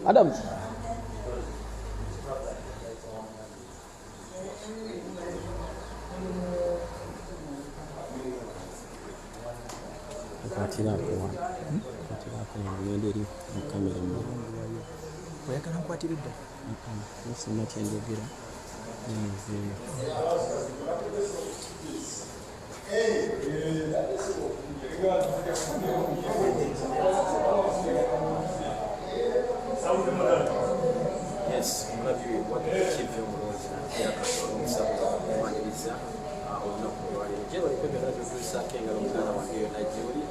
Adam. Katira kwa. Katira kwa ngende mu kamera mu. Oyagala nkwatiridde. Nsima kyendogera. Yes, mulabi wakikivyo mulonzi yakasomesa kumaniriza olunaku olwaleero gye baliko byonna byotuusaako engalo muganda wange yonna gyoli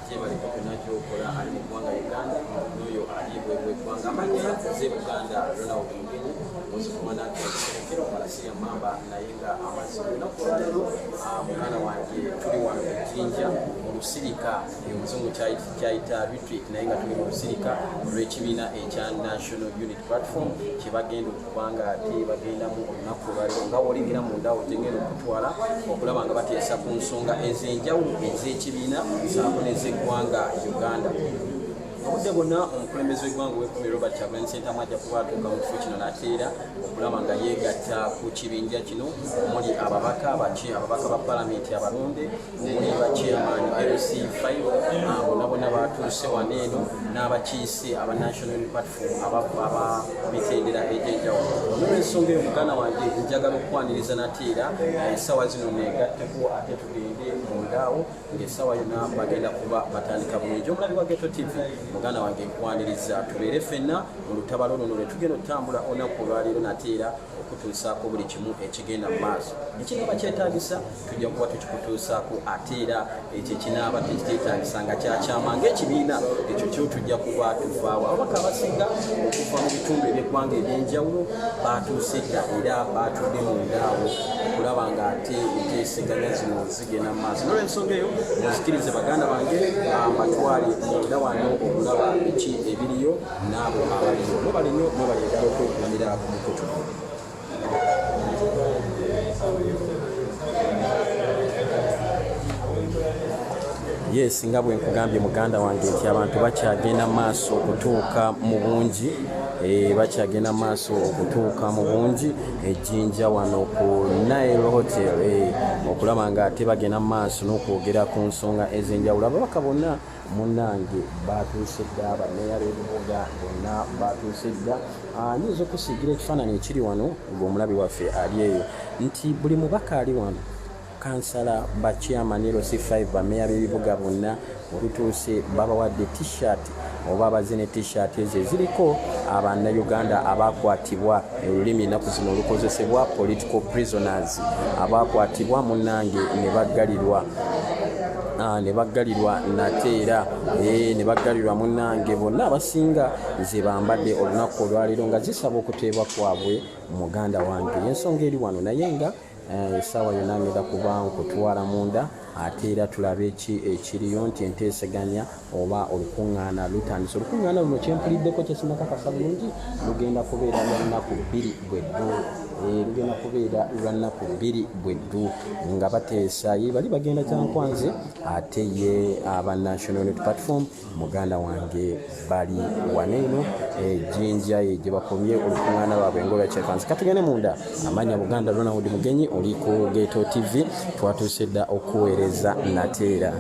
gye baliko byonna gyokola ali mu ggwanga Uganda n'oyo ali bwebweggwanga amanya ze Buganda Ronald Mugenyi ozikumanakerekero malasiya mamba naye nga amazima olunaku olwaleero muganda wange tuli wano mu Jinja mu lusirika omuzungu kyayita retreat naye nga tuli mu lusirika olw'ekibiina ekya National Unity Platform kye bagenda okubanga ate bagendamu olunaku olwaleero nga wolingira mundawo tegenda okutwala okulaba nga bateesa ku nsonga ez'enjawulo ez'ekibiina saako n'ez'eggwanga Uganda. Obudde bwonna omukulembeze w'eggwanga ow'ekumi Robert Kyagulanyi Ssentamu ajja kuba atuuka mu kifo kino n'ateera okulaba nga yeegatta ku kibinja kino omuli ababaka ba palamenti abalonde omuli ba chairman LC5 bonna batuuse wano eno n'abakiise aba National Unity Platform abamitendera egy'enjawulo. N'olw'ensonga eyo muganda wange njagala okukwaniriza n'ateera essaawa zino neegatteko ate tugende mundaawo ng'essaawa yonna bagenda kuba batandika bulungi. Omulabi wa Ghetto TV muganda wange nkwaniriza tubeere ffenna mu lutabalo luno lwe tugenda otambula olunaku olwaleero nateera okutuusaako buli kimu ekigenda mu maaso ekinaaba kyetaagisa tujja kuba tukikutuusaako ate era ekyo ekinaaba tekyetaagisa nga kyakyama ng'ekibiina ekyo kyo tujja kuba tuvaawo. Ababaka abasinga okuva mu bitundu eby'eggwanga eby'enjawulo baatuuse dda era baatudde mundaawo okulaba nga ate enteeseganya zino zigenda mu maaso. N'olw'ensonga eyo muzikirize baganda bange mbatwale munda wano okulaba biki ebiriyo n'abo abaliyo. Mwebale nnyo mwebale eddala okwekunamira ku mukutu. Yes, nga bwe nkugambye muganda wange nti abantu bakyagenda maaso okutuuka mu bungi bakyagenda maaso okutuuka mu bungi ejjinja wano ku Nile Hotel okulaba nga ate bagenda maaso n'okwogera ku nsonga ez'enjawulo. Ababaka bonna munnange batuuse dda abameeya b'ebibuga bonna batuuse dda. Nyinza okusiigira ekifaananyi ekiri wano ng'omulabi waffe ali eyo nti buli mubaka ali wano kansala ba chairman LC5 bameeya b'ebibuga bonna olutuuse babawadde t-shirt oba abazine t-shirt ezo eziriko abannayuganda abakwatibwa olulimi ennaku zino olukozesebwa political prisoners abakwatibwa munnange ne baggalirwa nate era ne baggalirwa munnange bonna abasinga ze bambadde olunaku olwaleero nga zisaba okuteebwa kwabwe muganda wange. Ensonga eri wano naye nga essaawa yonna ngenda kuba nkutwala munda ate era tulabe ekiriyo nti enteeseganya oba olukuŋŋaana lutandise. Olukuŋŋaana luno kyempuliddeko kyesimakakasa bulungi lugenda kubeera lwa nnaku 2 bweddu lugenda kubeera lwa nnaku 2 bweddu nga bateesa ye bali bagenda kyankwanze ate ye aba National Unity Platform muganda wange bali waneeno Jinja ye gye bakomye olukuŋŋaana lwabwe ngolwa kyekansi. Katugende munda amanya Buganda Ronald Mugenyi oli ku Ghetto TV twatuuse dda okuweereza nateera.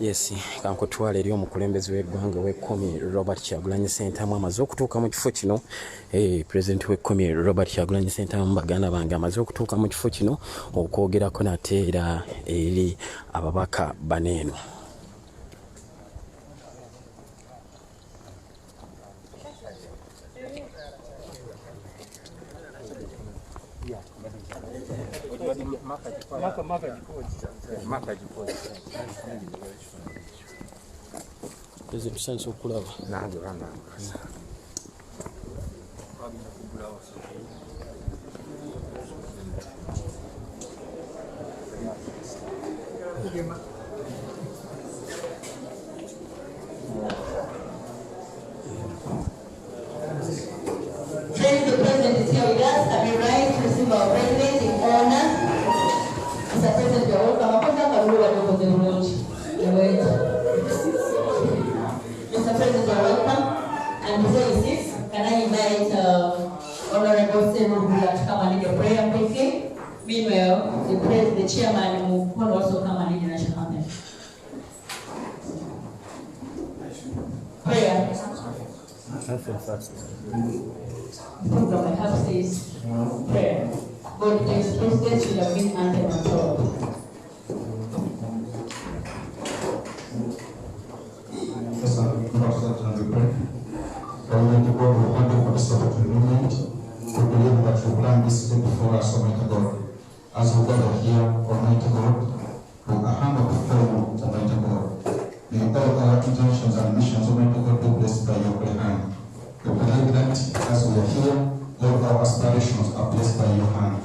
Yes, kankutwala eri omukulembeze w'eggwanga w'ekkomi Robert Kyagulanyi Ssentamu amaze okutuuka mu kifo kino. Pulezidenti w'ekkomi Robert Kyagulanyi Ssentamu baganda bange amaze okutuuka mu kifo kino okwogerako nate era eri ababaka baneeno. Tusanze okulaba nange bana The president is here with us. Have you rise to receive our president in honor? Mr. President, you are welcome. Mr. President, you are welcome. And before you sit, can I invite Honorable Serubula to come and lead the prayer quickly? Meanwhile, the chairman will also come and lead the national anthem. Prayer. Program I have says prayer. God bless President with a big anthem and all. Yes, and we pray. Almighty God, we thank you for this opportunity. We believe that you plan this day before us, Almighty God. As we gather here, Almighty God, we are humble before you, Almighty God. May all our intentions and missions, Almighty God, be blessed by your great hand. We believe that as we are here, all our aspirations are blessed by your hand.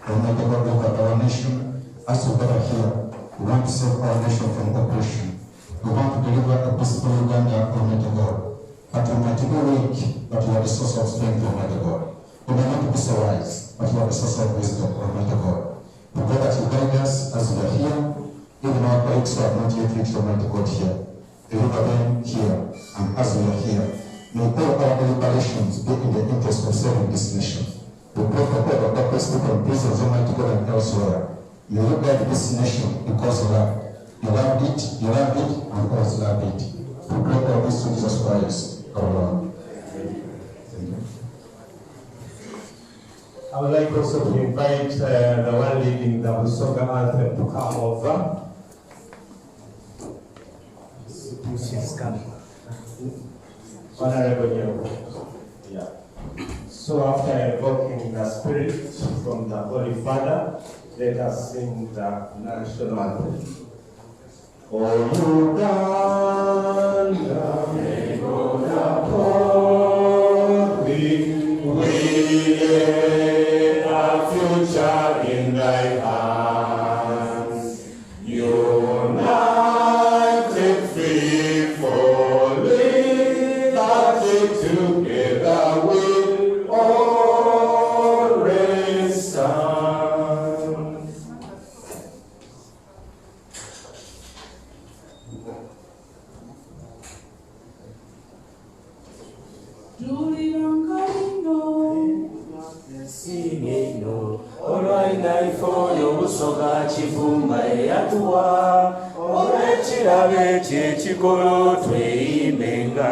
Almighty God, look at our nation. As we gather here, we want to save our nation from oppression. We want to deliver a peaceful Uganda, Almighty God. But we might be weak, but you are the source of strength, Almighty God. We may not be so wise, but you are the source of wisdom, Almighty God. We pray that you guide us as we are here, even our colleagues who have not yet reached, Almighty God, here. Deliver them here, and as we are here, may all our deliberations be in the interest of saving this nation. We pray for all of the people and prisons, Almighty God, and elsewhere. May you guide this nation because you love. You loved it, and others love it. We pray all this to Jesus Christ, our Lord. Thank you. I would like also to invite the one leading the Busoga anthem to come over. She's coming. Honorable Nyogo. Yeah. So after invoking the spirit from the Holy Father, let us sing the national anthem. O Uganda, we lay our future in thy hands. United, faithfully, united together we'll always stand. Busoga kivumba eyatuwa olw'ekirabe ky'ekikolo tweyimenga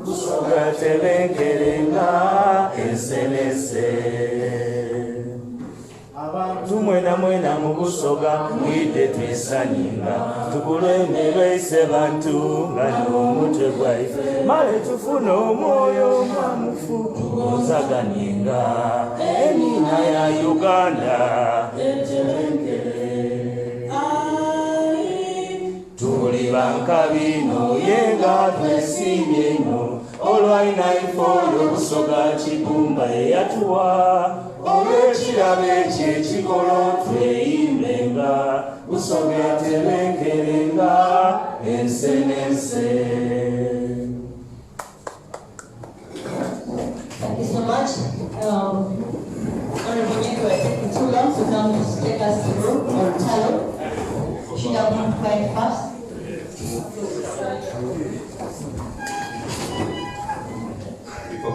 Busoga tebenkerenga ensenese abantu mwena mu Busoga mwidde twesanyinga tukulemberese bantu nga n'omutwe gwaife male tufuna omwoyo mwamufu tugozaganyenga enina ya Uganda tuli bankabino yenga twesimbye nnyo olw'inaifooyo Busoga kigumba eyatuwa olw'ekirabe eky'ekikolo tweyimbenga Busoga tebenkerenga ensenense. Thank you so much. Honorable Nyogo, we're taking too long, so now you take us through or tell. Should have moved quite fast. People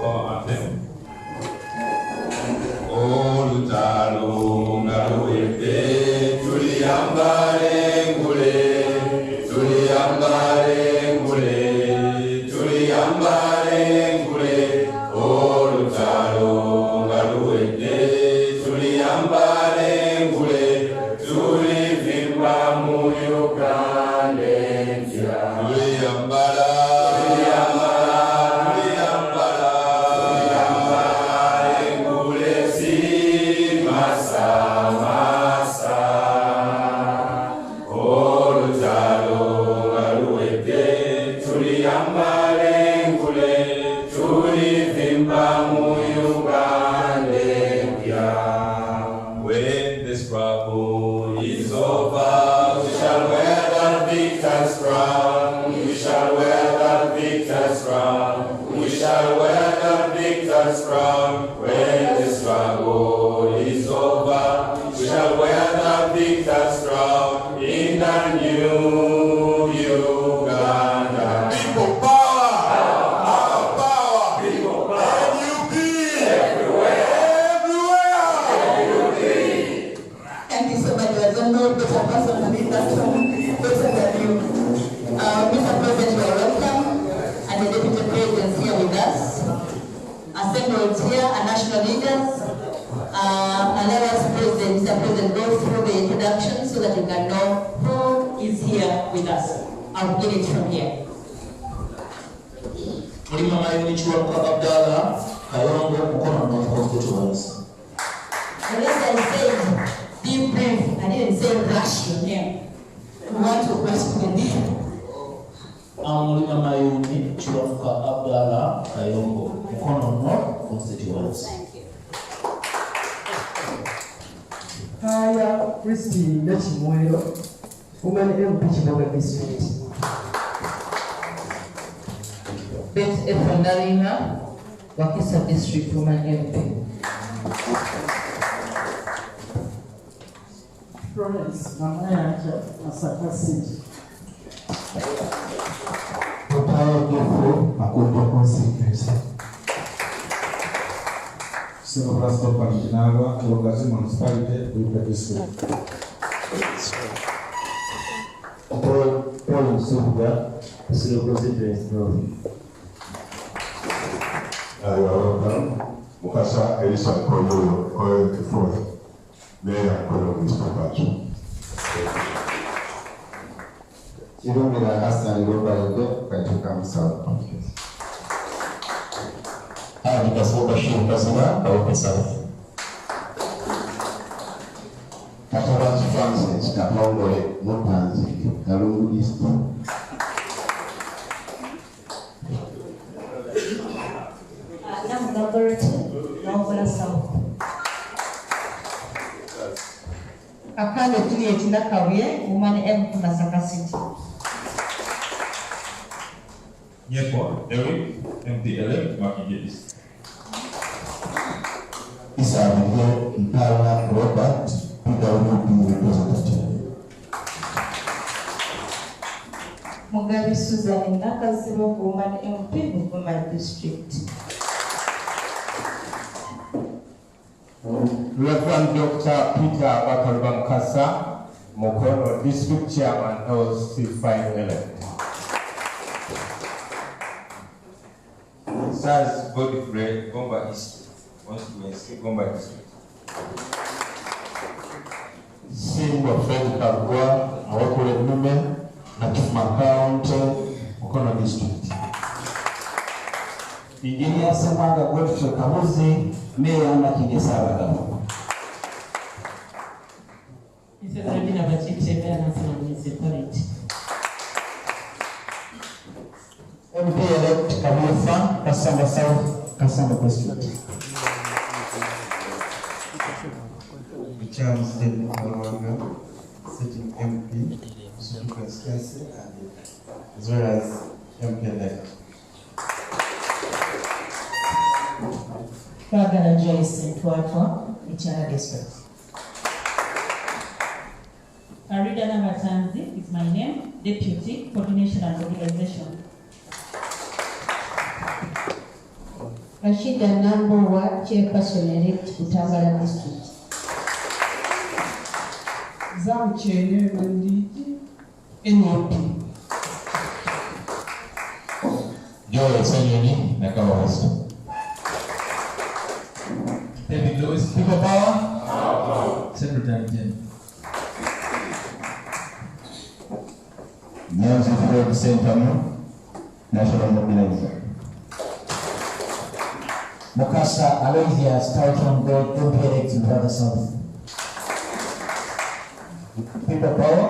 us proud. When the struggle is over, we shall wear the victor's crown in the new Uganda. People power! Our power! People power. NUP! Everywhere. Everywhere! Thank you so much. I don't know better person to lead that song better than you. Mr. President, you are welcome. And the Deputy President is here with us. Assembled here are national leaders. Allow us, President, Mr. President, go through the introduction so that you can know who is here with us. I'll begin it from here. Mulima Mayunichwa Abdallah, Kayongo, Mukono North constituency. Unless I said, be brief, I didn't say rush your name. We want to question you. Mulima Mayunichwa Abdallah, Kayongo, Mukono North constituency. Thank you. Kaya Christine Nechimwero, Woman MP Chiboga District. Beth Efandarina, Wakisa District Woman MP. Florence Namayanja, Masaka City. Potato Gifo, Makoto constituency. Sino Prasto Panichinagua, Kilogazi Municipality, Wipa District. Paul Suga, Silo constituency North. Welcome. Mukasa Elisa Koyo, Koyo the fourth. Mayor Koyo Mr. Pacho. Chirumira Hassan Robaldo, Kajuka South constituency. Nikasoka Shiri Kasima, Kaupe South. Katabazi Francis, Kapongole, Mutanzi, Karungu East. Akane Juliet Nakawe, Woman MP Masaka City. Nyeko, Eric, MPLM, Makijis. Isabelle Mpala Robert, PWP representative. Mugabe Susan Nakaziro, Woman MP Bugoma District. Reverend Dr. Peter Bakarubamkasa, Mukono District Chairman, LC 511. Size Godfrey, Gomba East, constituency, Gomba District. Simba Fred Karua, Awakule Nume, Nakifma County, Mukono District. Engineer Semanga Godfrey Kamuzi, Mayor Nakigesara. Mr. Rabina Bachite, Mayor National Municipality. MP elect Kamufa, Kasamba South, Kasamba District. Charles David Kalwanga, sitting MP, Suzuka constituency, as well as MP elect. Kagana Joyce Ntwatwa, Ichara District. Arida Namatanzi is my name, Deputy Coordination and Organization. Rashida Nambowa, Chairperson elect, Utambala District. Zamchene Mandiji, NUP. Joel Senyoni, Nakawa West. David Lewis, People Power, Secretary General. Nyanzi Fred Sentamu, National Mobilizer. Mukasa Aloysius, Titan God, MP elect in Brother South. People Power,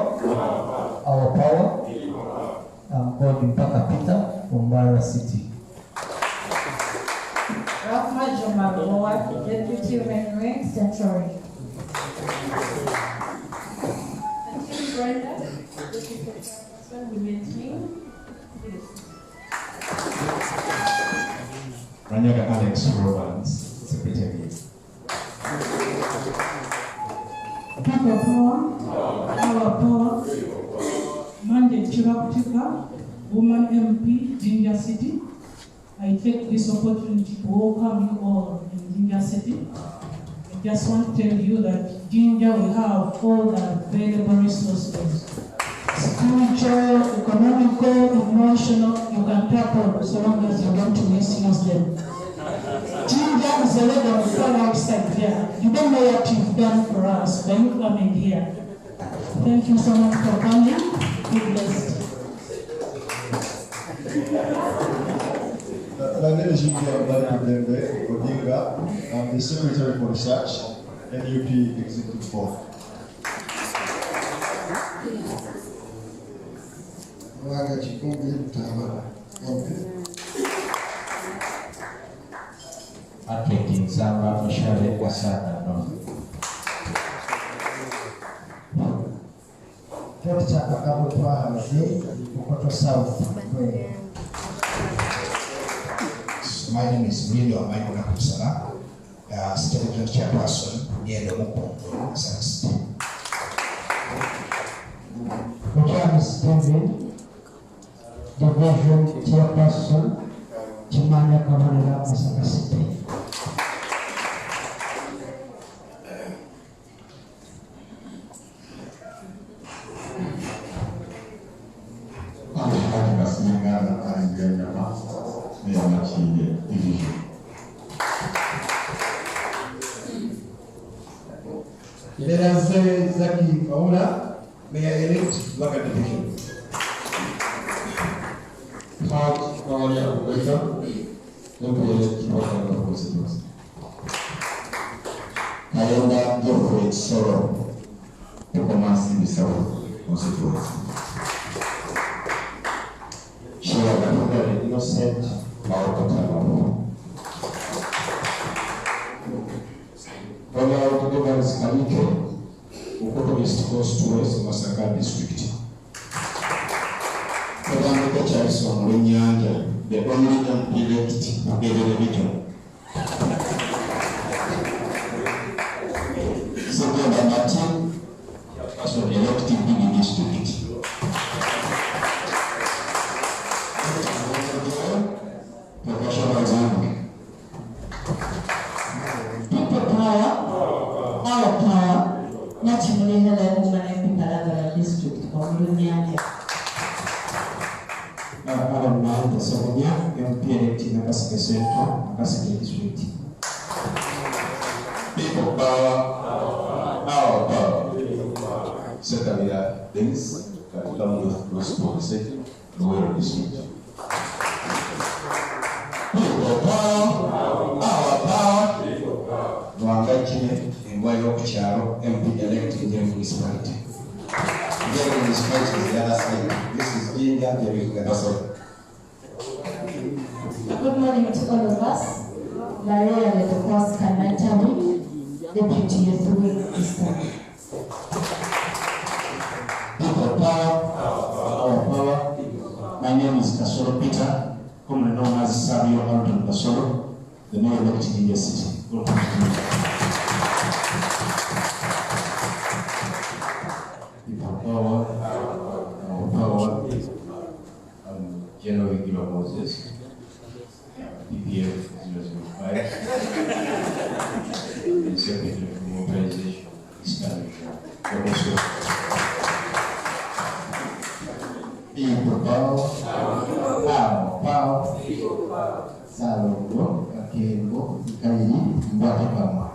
Our Power, God Mpaka Peter, Umbara City. Rahma Jomaroa, Deputy Mayor, Central. Auntie Brenda, Deputy Chairperson, Women's Wing, please. Ranyaga Alex Robbins, Secretary. People power, our power, Monday Chibakutika, Woman MP, Jinja City. I take this opportunity to welcome you all in Jinja City. I just want to tell you that Jinja will have all the available resources. Spiritual, economical, emotional, you can tap on so long as you want to misuse them. Jinja is a little far outside there. You don't know what you've done for us when you come in here. Thank you so much for coming. Be blessed. My name is Jinja. I'm the Secretary for Research, NUP Executive Board. Atletin Zamba Mashale Wasaka no. Dr. Kakabutwa Hamadi, Kokoto South. My name is William Michael Nakusana, State Chairperson, near the Mupo, State. Dr. David, Division Chairperson, Chimanya Kamarela, Masaka City. Lerazé Zaki Kaula, Mayor-elect, Laga Division. Third, Maria Ubeka, Mayor-elect, Laga Constituency. Kayonda Geoffrey Soro, Ekomasi Bissau Constituency. Shira Innocent, Maokotana. Royal Autogovernance Kalike, Ukoto East Coast to West Masaka District. Kodamika Charleston, Jinja, the only elect of the region. Second, Martin, was elected in the district. Professional example. Our power, naturally, hello, woman and Paragara district of Jinja. Madam Nal, the Sonia, MP in Nakasaka Central, Nakasaka District. People power, our power. Secretary, Dennis, along with Rose Policy, Royal District. People power, our power. Nwangachine, Ngwayo Kucharo, MP elect in the municipality. The municipality is the other side. This is Jinja, there is the other side. Good morning to all of us. Maria and the first Kanatawi, Deputy Youth Eastern. People power, our power. My name is Kasoro Peter, commonly known as Sabio Mountain Kasoro, the mayor elected in the city. Welcome to you. People power, our power. General Regular Moses, PPF 005, and Secretary for Mobilization, Eastern Region. People power, our power, Salongo, Akengo, Kaini, Mbakama,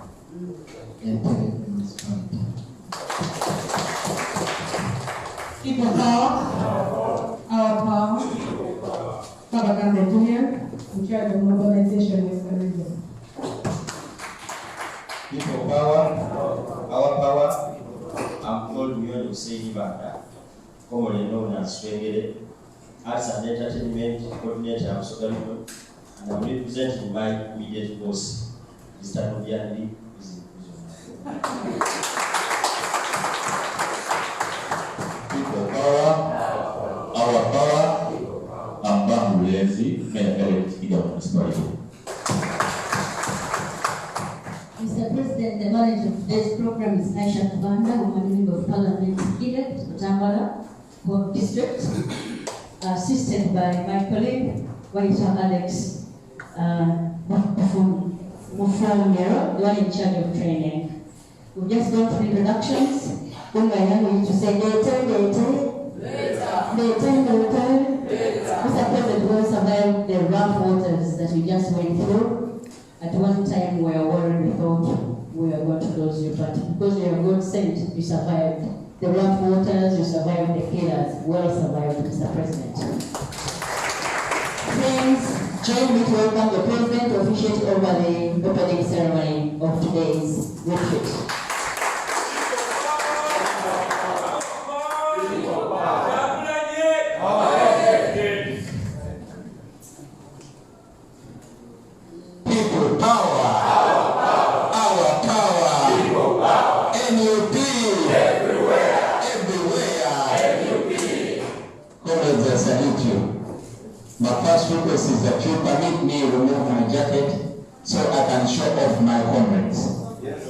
and Telecoms Fund. People power, our power. Kabakande Junior, in charge of mobilization in the region. People power, our power. I'm called Myon Hussein Banda, commonly known as Swengere, Arts and Entertainment Coordinator of Sogalino, and I'm representing my immediate boss, Mr. Nobiandi. People power, our power. Ambang Ulezi, Mayor elect in the municipality. manager of today's program is Aisha Kabanda, woman member of parliament elected for Tambala Home District, assisted by my colleague, Waita Alex Mufamero, the one in charge of training. We've just gone through introductions. When my young used to say, later. Mr. President, we survived the rough waters that we just went through. At one time, we were worried, we thought we were going to lose you, but because you are God sent, you survived the rough waters, you survived the killers. Well survived, Mr. President. Friends, join me to welcome the President to officiate over the opening ceremony of today's retreat. My first request is that you permit me to remove my jacket so I can show off my comrades. Yes.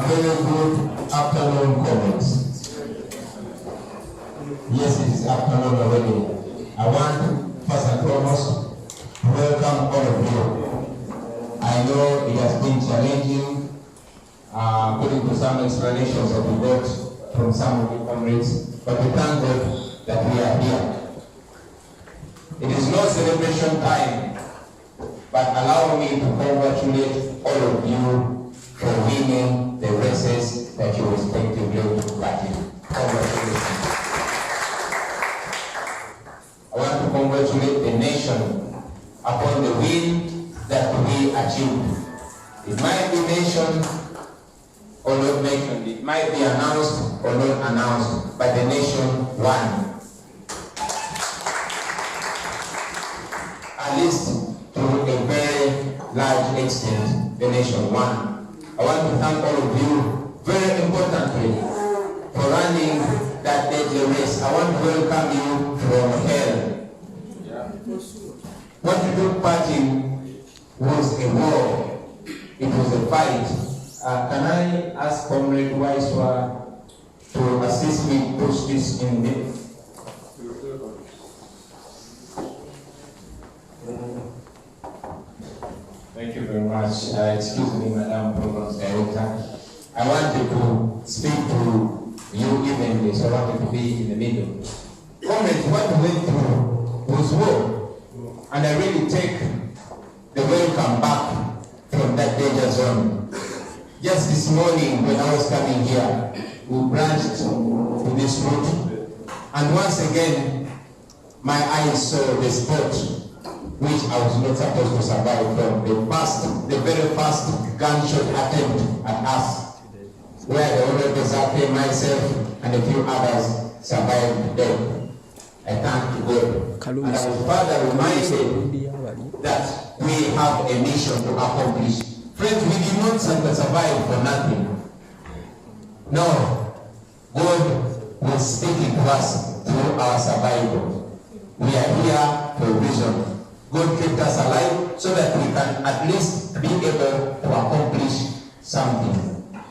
Very good afternoon, comments. Yes, it is afternoon already. I want, first and foremost, to welcome all of you. I know it has been challenging, according to some explanations that we got from some of the comrades, but we thank God that we are here. It is no celebration time, but allow me to congratulate all of you for winning the races that you respectively took part in. Congratulations. I want to congratulate the nation upon the win that we achieved. It might be mentioned or not mentioned, it might be announced or not announced, but the nation won. At least to a very large extent, the nation won. I want to thank all of you, very importantly, for running that deadly race. I want to welcome you from hell. What you took part in was a war. It was a fight. Can I ask Comrade Waiswa to assist me push this in me? Thank you very much. Excuse me, Madam Program Director. I wanted to speak to you evenly, so I wanted to be in the middle. Comrades, what we went through was war, and I really take the welcome back from that danger zone. Just this morning, when I was coming here, we branched to this route, and once again, my eyes saw the spot which I was not supposed to survive from. The very first gunshot attempt at us, where the Honorable Zaki, myself, and a few others survived death. I thank God. And I was further reminded that we have a mission to accomplish. Friends, we did not survive for nothing. No, God was speaking to us through our survival. We are here for a reason. God kept us alive so that we can at least be able to accomplish something.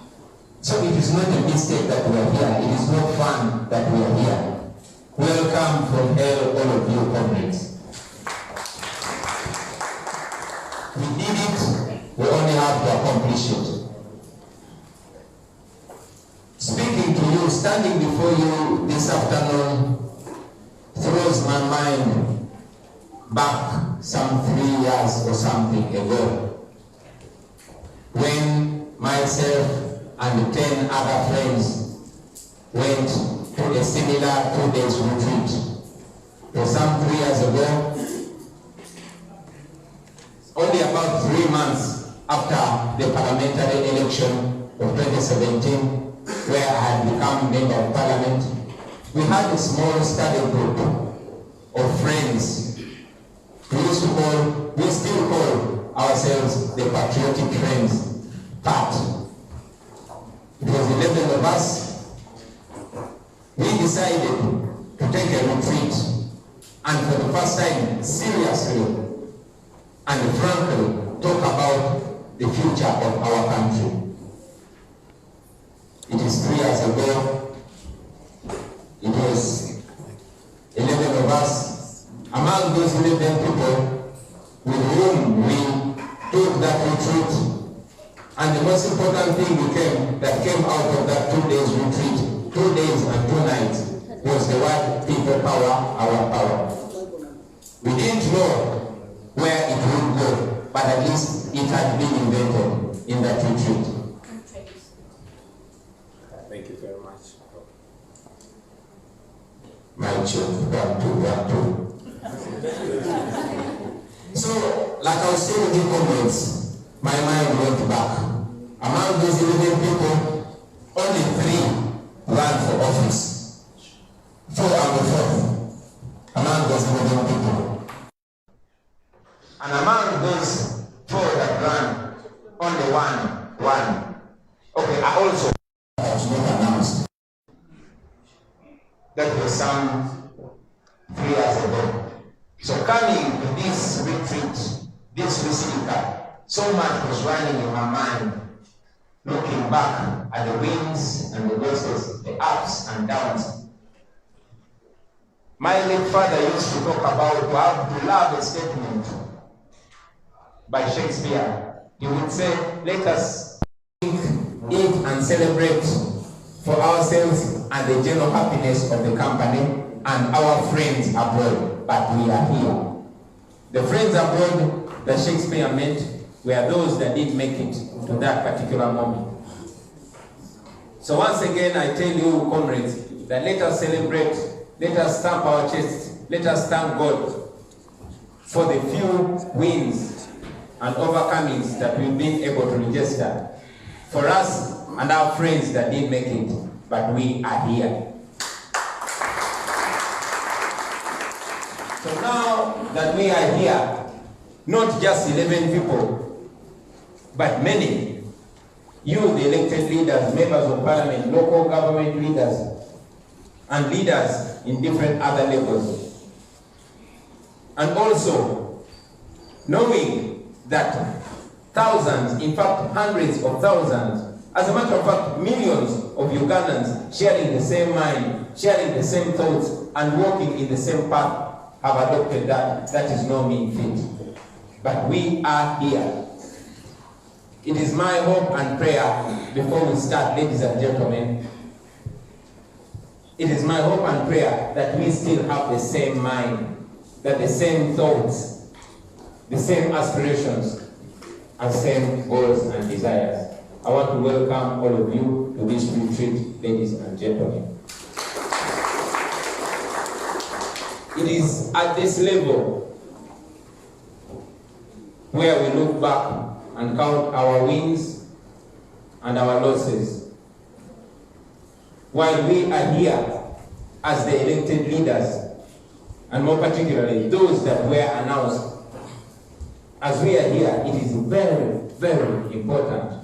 So it is not a mistake that we are here. It is not fun that we are here. Welcome from hell, all of you comrades. We did it, we only have to accomplish it. Speaking to you, standing before you this afternoon, throws my mind back some 3 years or something ago, when myself and 10 other friends went to a similar 2 days retreat. It was some 3 years ago, only about 3 months after the parliamentary election of 2017, where I had become member of parliament. We had a small study group of friends. We still call ourselves the Patriotic Friends, PAT. It was 11 of us. We decided to take a retreat, and for the first time, seriously and frankly, talk about the future of our country. It is 3 years ago. It was 11 of us. Among those 11 people with whom we took that retreat, and the most important thing that came out of that 2 days retreat, 2 days and 2 nights, was the word people power, our power. We didn't know where it would go, but at least it had been invented in that retreat. Thank you very much. My children, 1, 2, 1, 2. So, like I was telling you comrades, my mind went back. Among those 11 people, only 3 ran for office. 4 and the 4th among those 11 people. And among those 4 that ran, only one. Okay, I also was not announced. That was some 3 years ago. So coming to this retreat, this Basilica, so much was running in my mind, looking back at the wins and the losses, the ups and downs. My late father used to talk about to love a statement by Shakespeare. He would say, let us think, eat and celebrate for ourselves and the general happiness of the company and our friends abroad, but we are here. The friends abroad that Shakespeare meant were those that did make it to that particular moment. So once again, I tell you, comrades, that let us celebrate, let us stamp our chests, let us thank God for the few wins and overcomings that we've been able to register for us and our friends that did make it, but we are here. So now that we are here, not just 11 people, but many, you, the elected leaders, members of parliament, local government leaders, and leaders in different other levels. And also, knowing that thousands, in fact hundreds of thousands, as a matter of fact millions of Ugandans sharing the same mind, sharing the same thoughts, and walking in the same path have adopted that. That is no mean feat. But we are here. It is my hope and prayer, before we start, ladies and gentlemen, it is my hope and prayer that we still have the same mind, that the same thoughts, the same aspirations, and same goals and desires. I want to welcome all of you to this retreat, ladies and gentlemen. It is at this level where we look back and count our wins and our losses. While we are here as the elected leaders, and more particularly those that were announced, as we are here, it is very, very important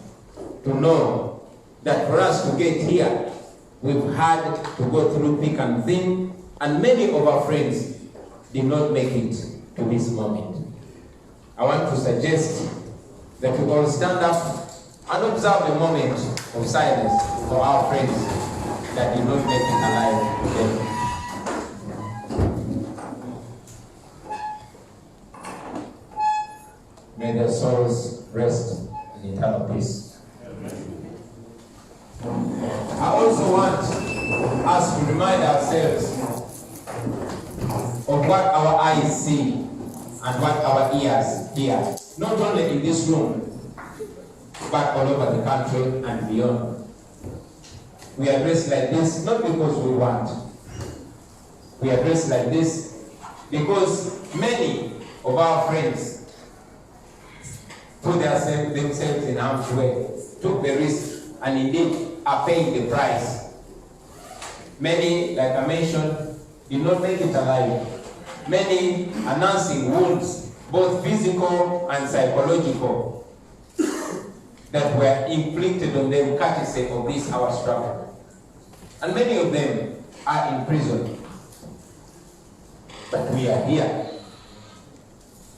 to know that for us to get here, we've had to go through thick and thin, and many of our friends did not make it to this moment. I want to suggest that we all stand up and observe a moment of silence for our friends that did not make it alive today. May their souls rest in eternal peace. I also want us to remind ourselves of what our eyes see and what our ears hear, not only in this room, but all over the country and beyond. We are dressed like this not because we want. We are dressed like this because many of our friends put themselves in harm's way, took the risk, and indeed are paying the price. Many, like I mentioned, did not make it alive. Many are nursing wounds, both physical and psychological, that were inflicted on them courtesy of this our struggle. And many of them are in prison. But we are here.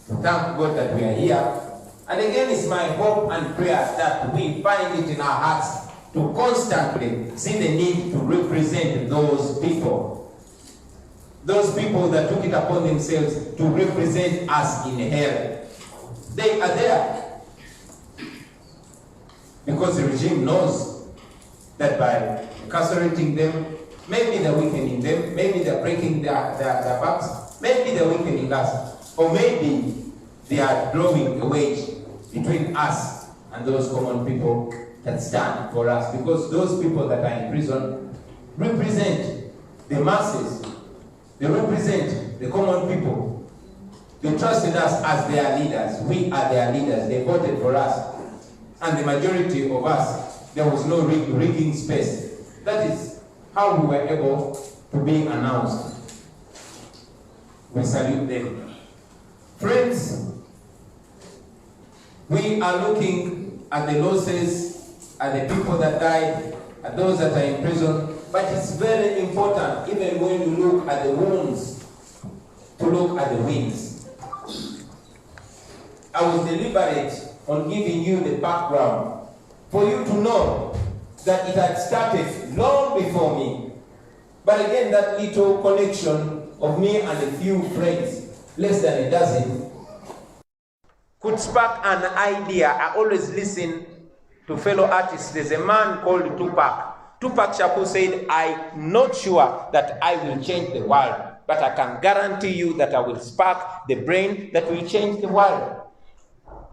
So thank God that we are here. And again, it's my hope and prayer that we find it in our hearts to constantly see the need to represent those people that took it upon themselves to represent us in hell. They are there because the regime knows that by incarcerating them, maybe they're weakening them, maybe they're breaking their backs, maybe they're weakening us, or maybe they are drawing a wedge between us and those common people that stand for us, because those people that are in prison represent the masses. They represent the common people. They trusted us as their leaders. We are their leaders. They voted for us. And the majority of us, there was no rigging space. That is how we were able to be announced. We salute them. Friends, we are looking at the losses, at the people that died, at those that are in prison, but it's very important, even when you look at the wounds, to look at the wins. I was deliberate on giving you the background for you to know that it had started long before me. But again, that little connection of me and a few friends, less than a dozen, could spark an idea. I always listen to fellow artists. There's a man called Tupac. Tupac Shakur said, I'm not sure that I will change the world, but I can guarantee you that I will spark the brain that will change the world.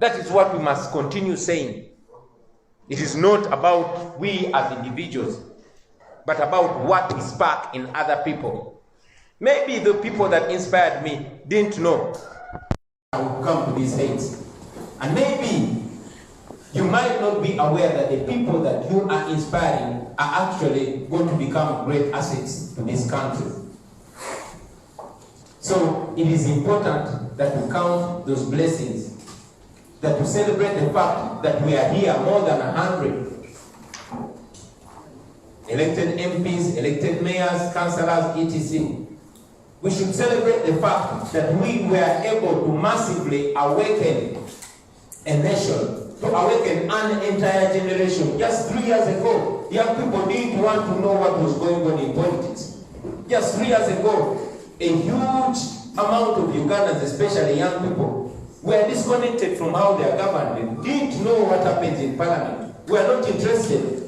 That is what we must continue saying. It is not about we as individuals, but about what we spark in other people. Maybe the people that inspired me didn't know I would come to these heights. And maybe you might not be aware that the people that you are inspiring are actually going to become great assets to this country. So it is important that we count those blessings, that we celebrate the fact that we are here more than 100. Elected MPs, elected mayors, councillors, etc. We should celebrate the fact that we were able to massively awaken a nation, to awaken an entire generation. Just 3 years ago, young people didn't want to know what was going on in politics. Just 3 years ago, a huge amount of Ugandans, especially young people, were disconnected from how they are governed. They didn't know what happens in parliament. We are not interested.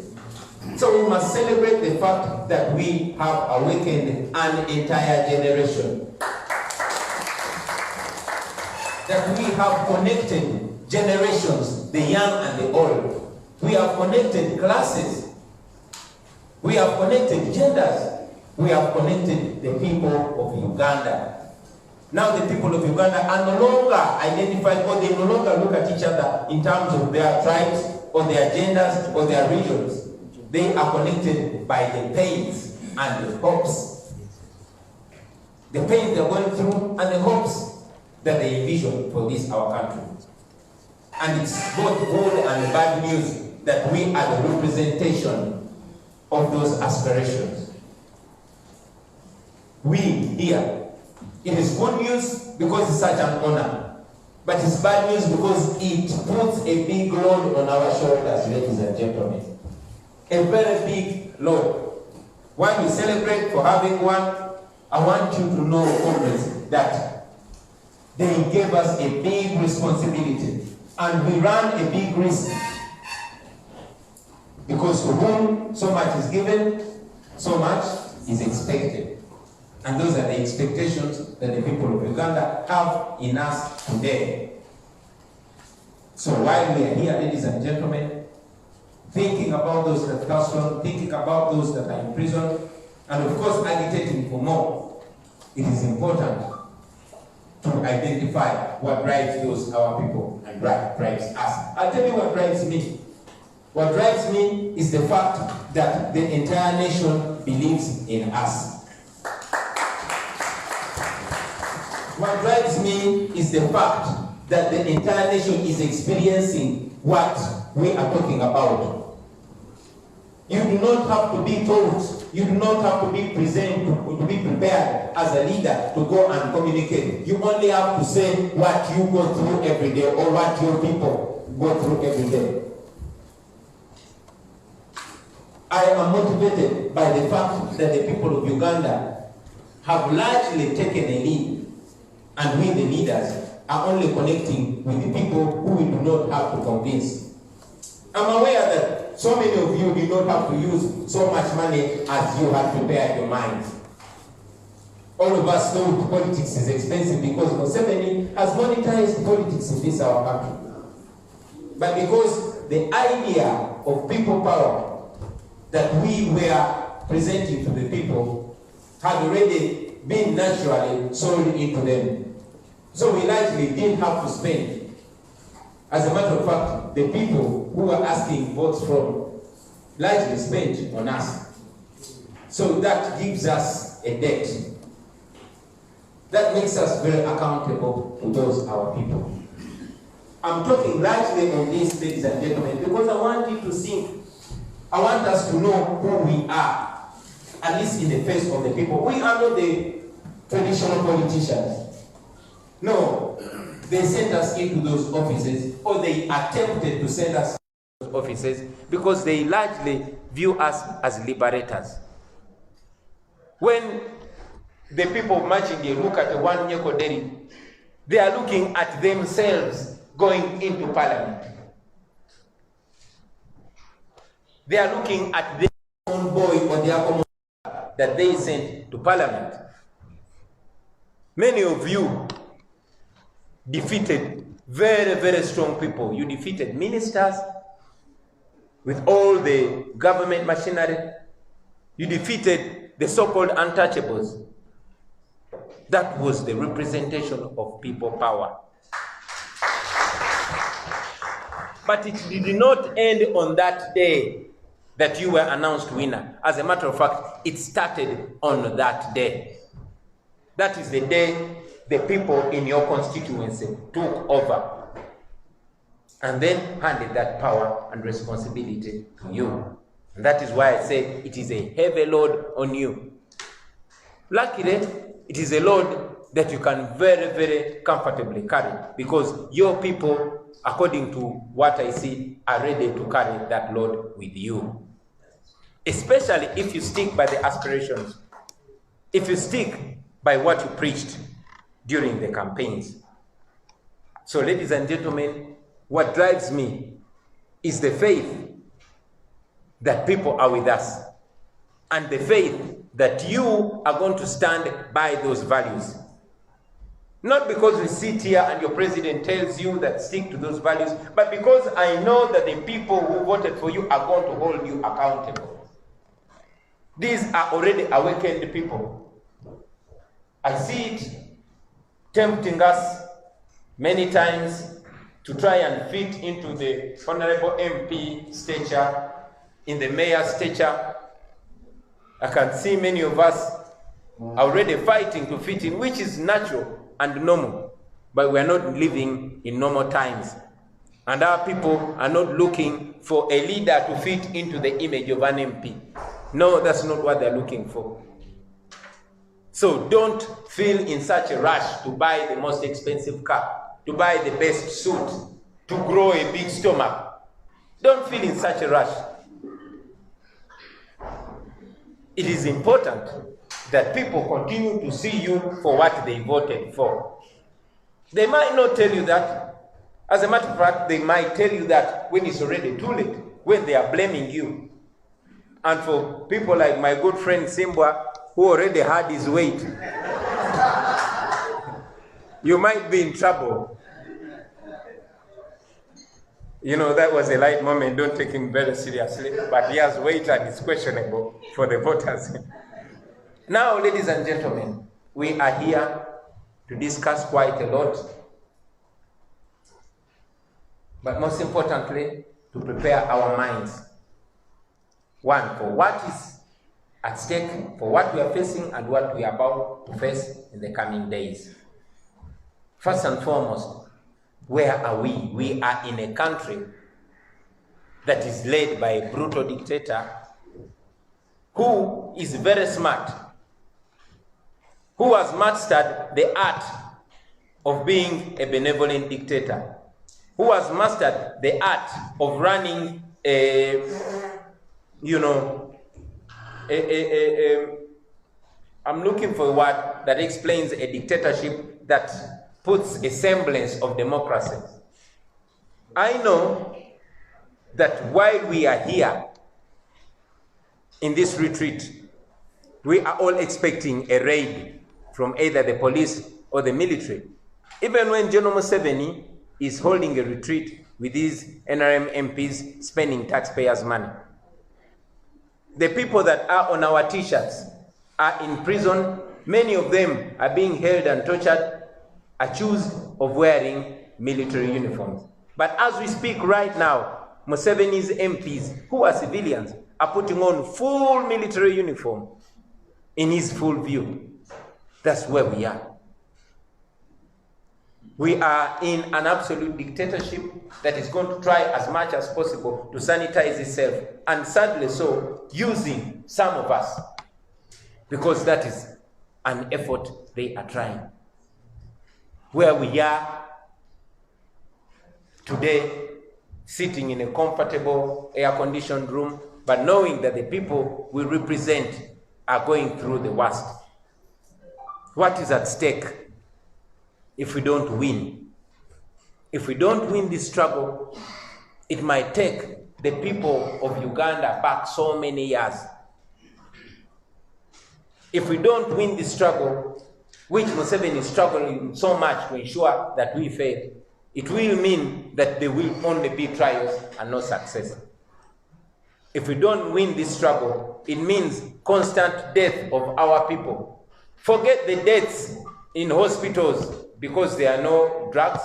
So we must celebrate the fact that we have awakened an entire generation. That we have connected generations, the young and the old. We have connected classes. We have connected genders. We have connected the people of Uganda. Now the people of Uganda are no longer identified, or they no longer look at each other in terms of their tribes or their genders or their regions. They are connected by the pains and the hopes. The pains they're going through and the hopes that they envision for this our country. And it's both good and bad news that we are the representation of those aspirations. We here, it is good news because it's such an honor. But it's bad news because it puts a big load on our shoulders, ladies and gentlemen. A very big load. When we celebrate for having one, I want you to know, comrades, that they gave us a big responsibility and we ran a big risk. Because to whom so much is given, so much is expected. And those are the expectations that the people of Uganda have in us today. So while we are here, ladies and gentlemen, thinking about those that pass on, thinking about those that are in prison, and of course agitating for more, it is important to identify what drives those our people and drives us. I'll tell you what drives me. What drives me is the fact that the entire nation believes in us. What drives me is the fact that the entire nation is experiencing what we are talking about. You do not have to be told, you do not have to be prepared as a leader to go and communicate. You only have to say what you go through every day or what your people go through every day. I am motivated by the fact that the people of Uganda have largely taken a lead, and we, the leaders, are only connecting with the people who we do not have to convince. I'm aware that so many of you do not have to use so much money as you have prepared your minds. All of us know politics is expensive because Museveni has monetized politics in this our country. But because the idea of people power that we were presenting to the people had already been naturally sold into them. So we largely didn't have to spend. As a matter of fact, the people who were asking votes from largely spent on us. So that gives us a debt. That makes us very accountable to those our people. I'm talking largely on this, ladies and gentlemen, because I want you to think. I want us to know who we are, at least in the face of the people. We are not the traditional politicians. No, they sent us into those offices, or they attempted to send us into those offices because they largely view us as liberators. When the people of Machinge look at the one Nyeko Deri, they are looking at themselves going into parliament. They are looking at their own boy or their own that they sent to parliament. Many of you defeated very, very strong people. You defeated ministers with all the government machinery. You defeated the so-called untouchables. That was the representation of people power. But it did not end on that day that you were announced winner. As a matter of fact, it started on that day. That is the day the people in your constituency took over and then handed that power and responsibility to you. And that is why I say it is a heavy load on you. Luckily, it is a load that you can very, very comfortably carry because your people, according to what I see, are ready to carry that load with you. Especially if you stick by the aspirations. If you stick by what you preached during the campaigns. So, ladies and gentlemen, what drives me is the faith that people are with us and the faith that you are going to stand by those values. Not because we sit here and your president tells you that stick to those values, but because I know that the people who voted for you are going to hold you accountable. These are already awakened people. I see it tempting us many times to try and fit into the honorable MP stature, in the mayor stature. I can see many of us already fighting to fit in, which is natural and normal, but we are not living in normal times. And our people are not looking for a leader to fit into the image of an MP. No, that's not what they're looking for. So don't feel in such a rush to buy the most expensive car. to buy the best suit, to grow a big stomach. Don't feel in such a rush. It is important that people continue to see you for what they voted for. They might not tell you that. As a matter of fact, they might tell you that when it's already too late, when they are blaming you. And for people like my good friend Simbwa, who already had his weight, you might be in trouble. You know, that was a light moment. Don't take him very seriously. But he has weight and it's questionable for the voters. Now, ladies and gentlemen, we are here to discuss quite a lot. But most importantly, to prepare our minds. One, for what is at stake, for what we are facing and what we are about to face in the coming days. First and foremost, where are we? We are in a country that is led by a brutal dictator who is very smart, who has mastered the art of being a benevolent dictator, who has mastered the art of running I'm looking for a word that explains a dictatorship that puts a semblance of democracy. I know that while we are here in this retreat, we are all expecting a raid from either the police or the military. Even when General Museveni is holding a retreat with these NRM MPs spending taxpayers' money. The people that are on our t-shirts are in prison. Many of them are being held and tortured, accused of wearing military uniforms. But as we speak right now, Museveni's MPs, who are civilians, are putting on full military uniform in his full view. That's where we are. We are in an absolute dictatorship that is going to try as much as possible to sanitize itself, and sadly so, using some of us, because that is an effort they are trying. Where we are today, sitting in a comfortable air-conditioned room, but knowing that the people we represent are going through the worst. What is at stake if we don't win? If we don't win this struggle, it might take the people of Uganda back so many years. If we don't win this struggle, which Museveni is struggling so much to ensure that we fail, it will mean that there will only be trials and no success. If we don't win this struggle, it means constant death of our people. Forget the deaths in hospitals because there are no drugs.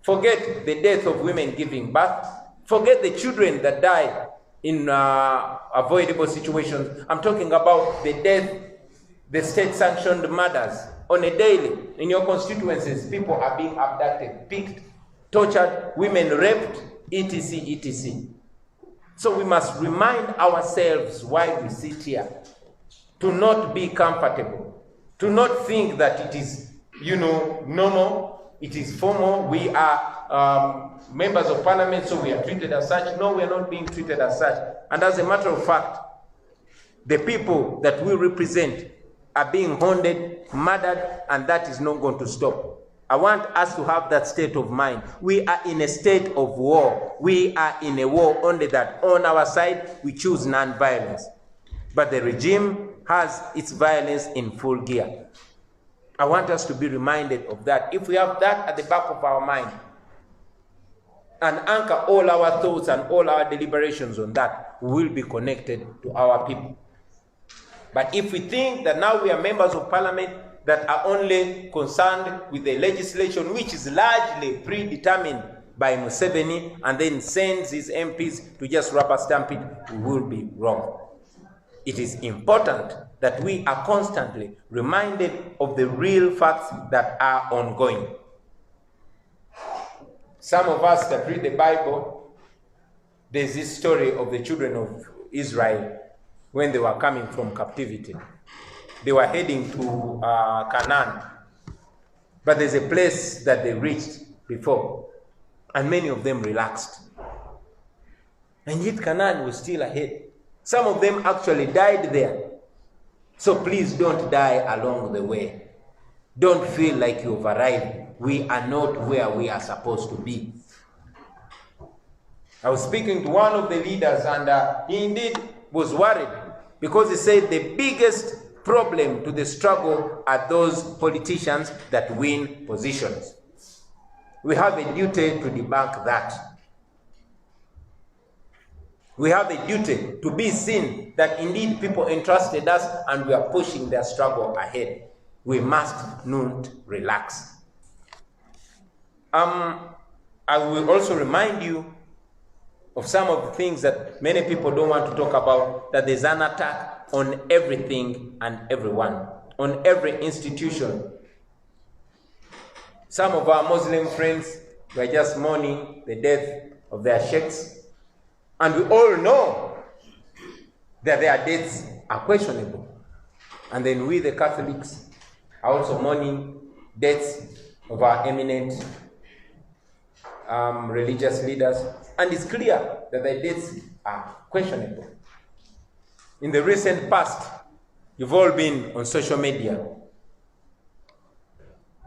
Forget the death of women giving birth. Forget the children that die in avoidable situations. I'm talking about the death, the state-sanctioned murders. On a daily, in your constituencies, people are being abducted, picked, tortured, women raped, etc., etc. So we must remind ourselves while we sit here to not be comfortable, to not think that it is, normal, it is formal. We are members of parliament, so we are treated as such. No, we are not being treated as such. And as a matter of fact, the people that we represent are being haunted, murdered, and that is not going to stop. I want us to have that state of mind. We are in a state of war. We are in a war, only that on our side, we choose non-violence. But the regime has its violence in full gear. I want us to be reminded of that. If we have that at the back of our mind and anchor all our thoughts and all our deliberations on that, we will be connected to our people. But if we think that now we are members of parliament that are only concerned with the legislation, which is largely predetermined by Museveni, and then sends his MPs to just rubber stamp it, we will be wrong. It is important that we are constantly reminded of the real facts that are ongoing. Some of us that read the Bible, there's this story of the children of Israel when they were coming from captivity. They were heading to Canaan, but there's a place that they reached before, and many of them relaxed. And yet Canaan was still ahead. Some of them actually died there. So please don't die along the way. Don't feel like you've arrived. We are not where we are supposed to be. I was speaking to one of the leaders, and he indeed was worried because he said the biggest problem to the struggle are those politicians that win positions. We have a duty to debunk that. We have a duty to be seen that indeed people entrusted us and we are pushing their struggle ahead. We must not relax. I will also remind you of some of the things that many people don't want to talk about, that there's an attack on everything and everyone, on every institution. Some of our Muslim friends were just mourning the death of their sheikhs, and we all know that their deaths are questionable. And then we, the Catholics, are also mourning deaths of our eminent religious leaders, and it's clear that their deaths are questionable. In the recent past, you've all been on social media,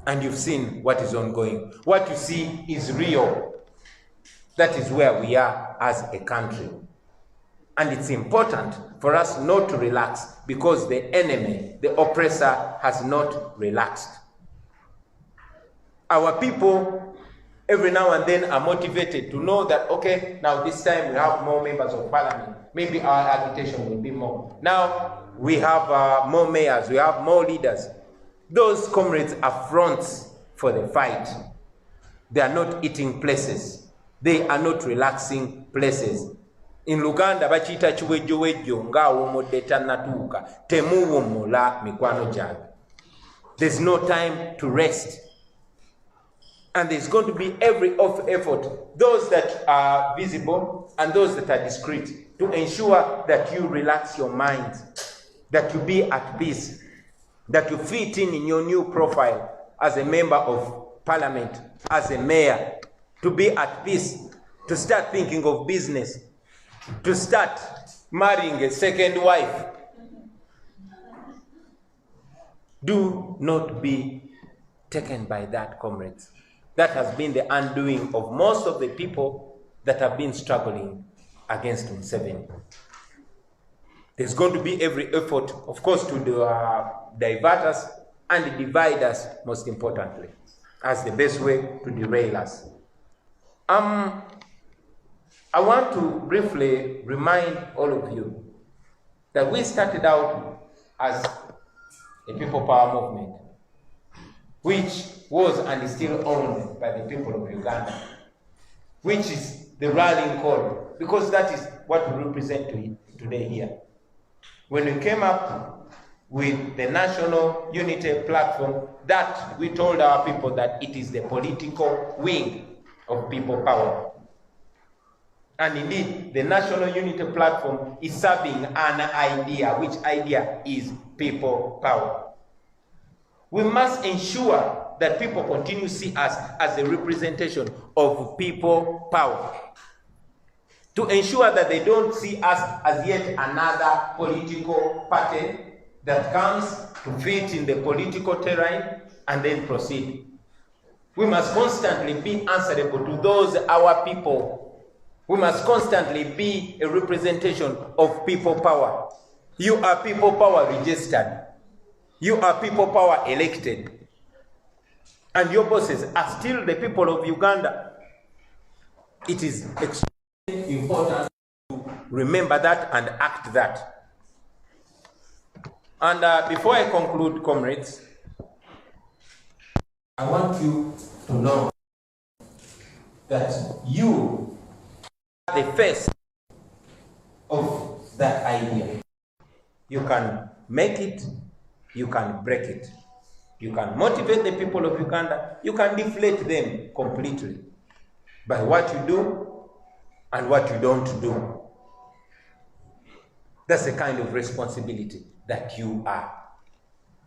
and you've seen what is ongoing. What you see is real. That is where we are as a country. And it's important for us not to relax, because the enemy, the oppressor, has not relaxed. Our people, every now and then, are motivated to know that, okay, now this time we have more members of parliament. Maybe our agitation will be more. Now we have more mayors, we have more leaders. Those comrades are fronts for the fight. They are not eating places. They are not relaxing places. In Luganda, bachita chiwejo wejo nga womodde tannatuuka temuwummula mikwano gyange. There's no time to rest. And there's going to be every effort, those that are visible and those that are discreet, to ensure that you relax your mind, that you be at peace, that you fit in your new profile as a member of parliament, as a mayor, to be at peace, to start thinking of business, to start marrying a second wife. Do not be taken by that, comrades. That has been the undoing of most of the people that have been struggling against Museveni. There's going to be every effort, of course, to divert us and divide us, most importantly, as the best way to derail us. I want to briefly remind all of you that we started out as a people power movement, which was and is still owned by the people of Uganda, which is the rallying call, because that is what we represent today here. When we came up with the National Unity Platform, that we told our people that it is the political wing of people power. And indeed, the National Unity Platform is serving an idea, which idea is people power. We must ensure that people continue to see us as a representation of people power. To ensure that they don't see us as yet another political party that comes to fit in the political terrain and then proceed. We must constantly be answerable to those our people. We must constantly be a representation of people power. You are people power registered. You are people power elected. And your bosses are still the people of Uganda. It is extremely important to remember that and act that. And before I conclude, comrades, I want you to know that you are the face of that idea. You can make it, you can break it. You can motivate the people of Uganda, you can deflate them completely by what you do and what you don't do. That's the kind of responsibility that you are.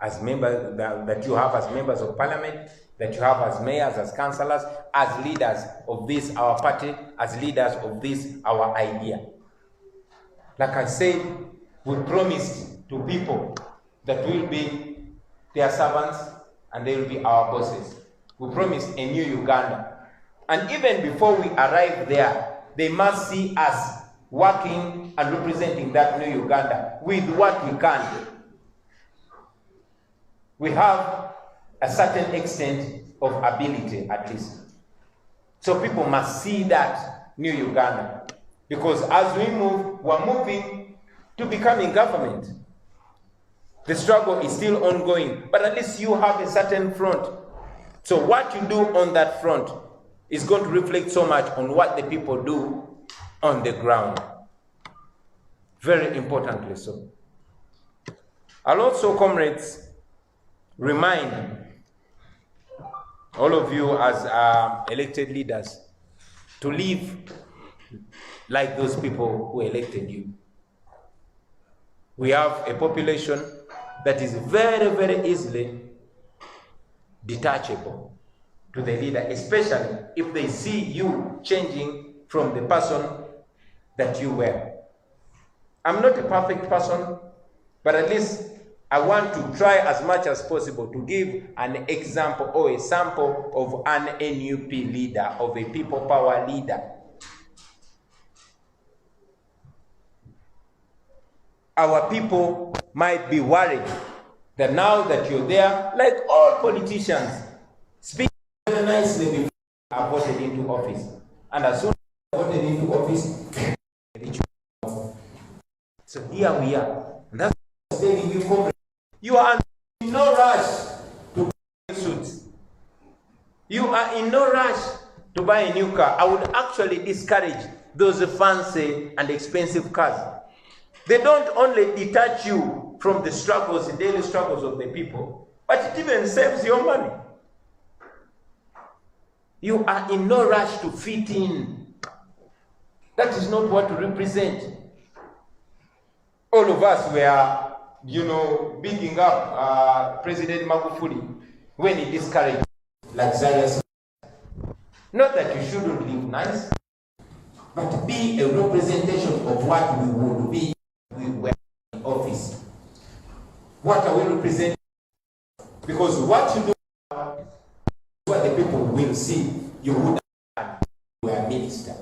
as members, that you have as members of parliament, that you have as mayors, as councillors, as leaders of this, our party, as leaders of this, our idea. Like I said, we promised to people that we'll be their servants and they will be our bosses. We promised a new Uganda. And even before we arrive there, they must see us working and representing that new Uganda with what we can. We have a certain extent of ability, at least. So people must see that new Uganda. Because as we move, we're moving to becoming government. The struggle is still ongoing, but at least you have a certain front. So what you do on that front is going to reflect so much on what the people do on the ground. Very importantly so. I'll also, comrades, remind all of you as elected leaders to live like those people who elected you. We have a population that is very, very easily detachable to the leader, especially if they see you changing from the person that you were. I'm not a perfect person, but at least I want to try as much as possible to give an example or a sample of an NUP leader, of a people power leader. Our people might be worried that now that you're there, like all politicians, speak very nicely before you are voted into office. And as soon as you are voted into office, so here we are. And that's what I'm telling you, comrades. You are in no rush to buy suits. You are in no rush to buy a new car. I would actually discourage those fancy and expensive cars. They don't only detach you from the struggles, the daily struggles of the people, but it even saves your money. You are in no rush to fit in. That is not what we represent. All of us were, bigging up President Magufuli when he discouraged luxurious. Not that you shouldn't live nice, but be a representation of what we would be if we were in office. What are we representing? Because what you do is what the people will see. You would have if you were a minister,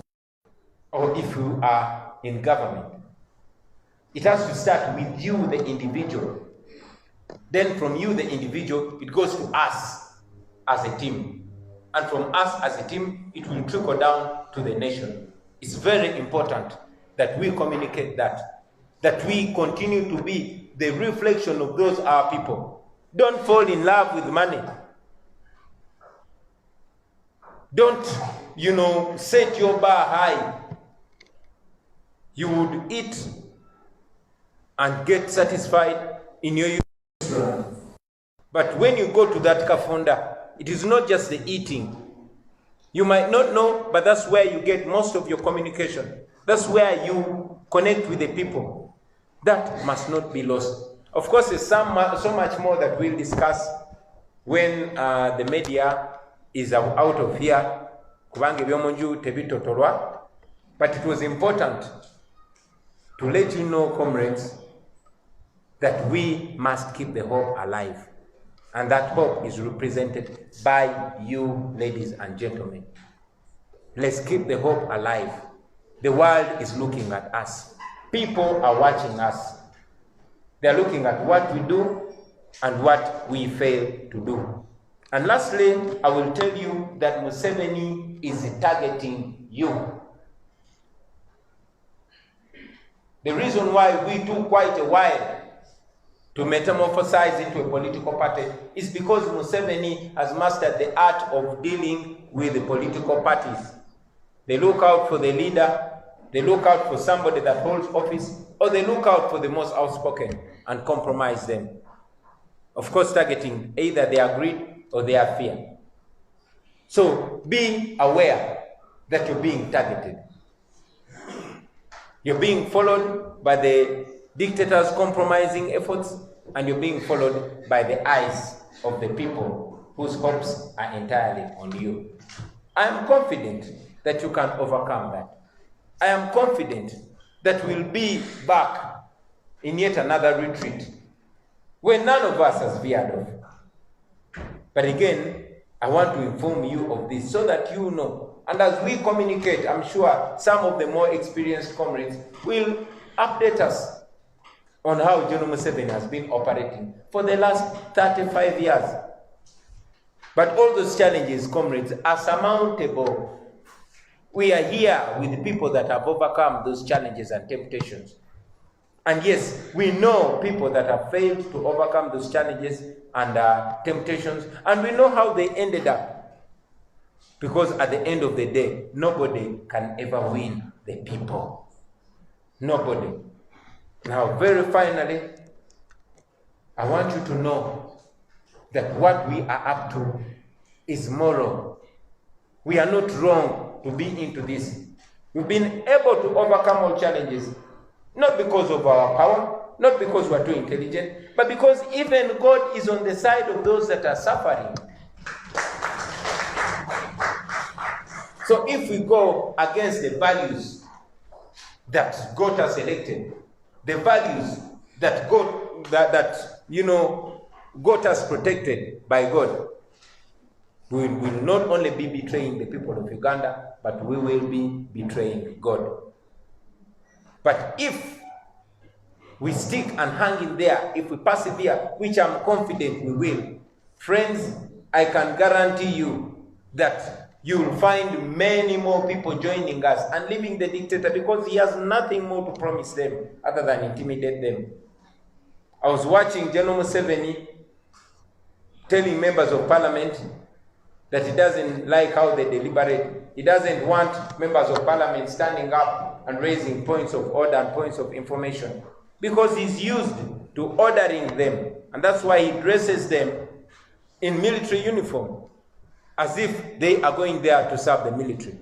or if you are in government. It has to start with you, the individual. Then from you, the individual, it goes to us as a team. And from us as a team, it will trickle down to the nation. It's very important that we communicate that we continue to be the reflection of those our people. Don't fall in love with money. Don't, set your bar high. You would eat and get satisfied in your restaurant. But when you go to that kafunda, it is not just the eating. You might not know, but that's where you get most of your communication. That's where you connect with the people. That must not be lost. Of course, there's so much more that we'll discuss when the media is out of here. But it was important to let you know, comrades, that we must keep the hope alive. And that hope is represented by you, ladies and gentlemen. Let's keep the hope alive. The world is looking at us. People are watching us. They're looking at what we do and what we fail to do. And lastly, I will tell you that Museveni is targeting you. The reason why we took quite a while to metamorphosize into a political party is because Museveni has mastered the art of dealing with the political parties. They look out for the leader, they look out for somebody that holds office, or they look out for the most outspoken and compromise them. Of course, targeting either their greed or their fear. So be aware that you're being targeted. You're being followed by the dictators' compromising efforts. and you're being followed by the eyes of the people whose hopes are entirely on you. I am confident that you can overcome that. I am confident that we'll be back in yet another retreat where none of us has veered off. But again, I want to inform you of this so that you know. And as we communicate, I'm sure some of the more experienced comrades will update us on how General Museveni has been operating for the last 35 years. But all those challenges, comrades, are surmountable. We are here with the people that have overcome those challenges and temptations. And yes, we know people that have failed to overcome those challenges and temptations, and we know how they ended up. Because at the end of the day, nobody can ever win the people. Nobody. Now, very finally, I want you to know that what we are up to is moral. We are not wrong to be into this. We've been able to overcome all challenges, not because of our power, not because we're too intelligent, but because even God is on the side of those that are suffering. So if we go against the values that God has elected, the values that God has protected by God, we will not only be betraying the people of Uganda, but we will be betraying God. But if we stick and hang in there, if we persevere, which I'm confident we will, friends, I can guarantee you that you will find many more people joining us and leaving the dictator, because he has nothing more to promise them other than intimidate them. I was watching General Museveni telling members of parliament that he doesn't like how they deliberate. He doesn't want members of parliament standing up and raising points of order and points of information, because he's used to ordering them, and that's why he dresses them in military uniform, as if they are going there to serve the military.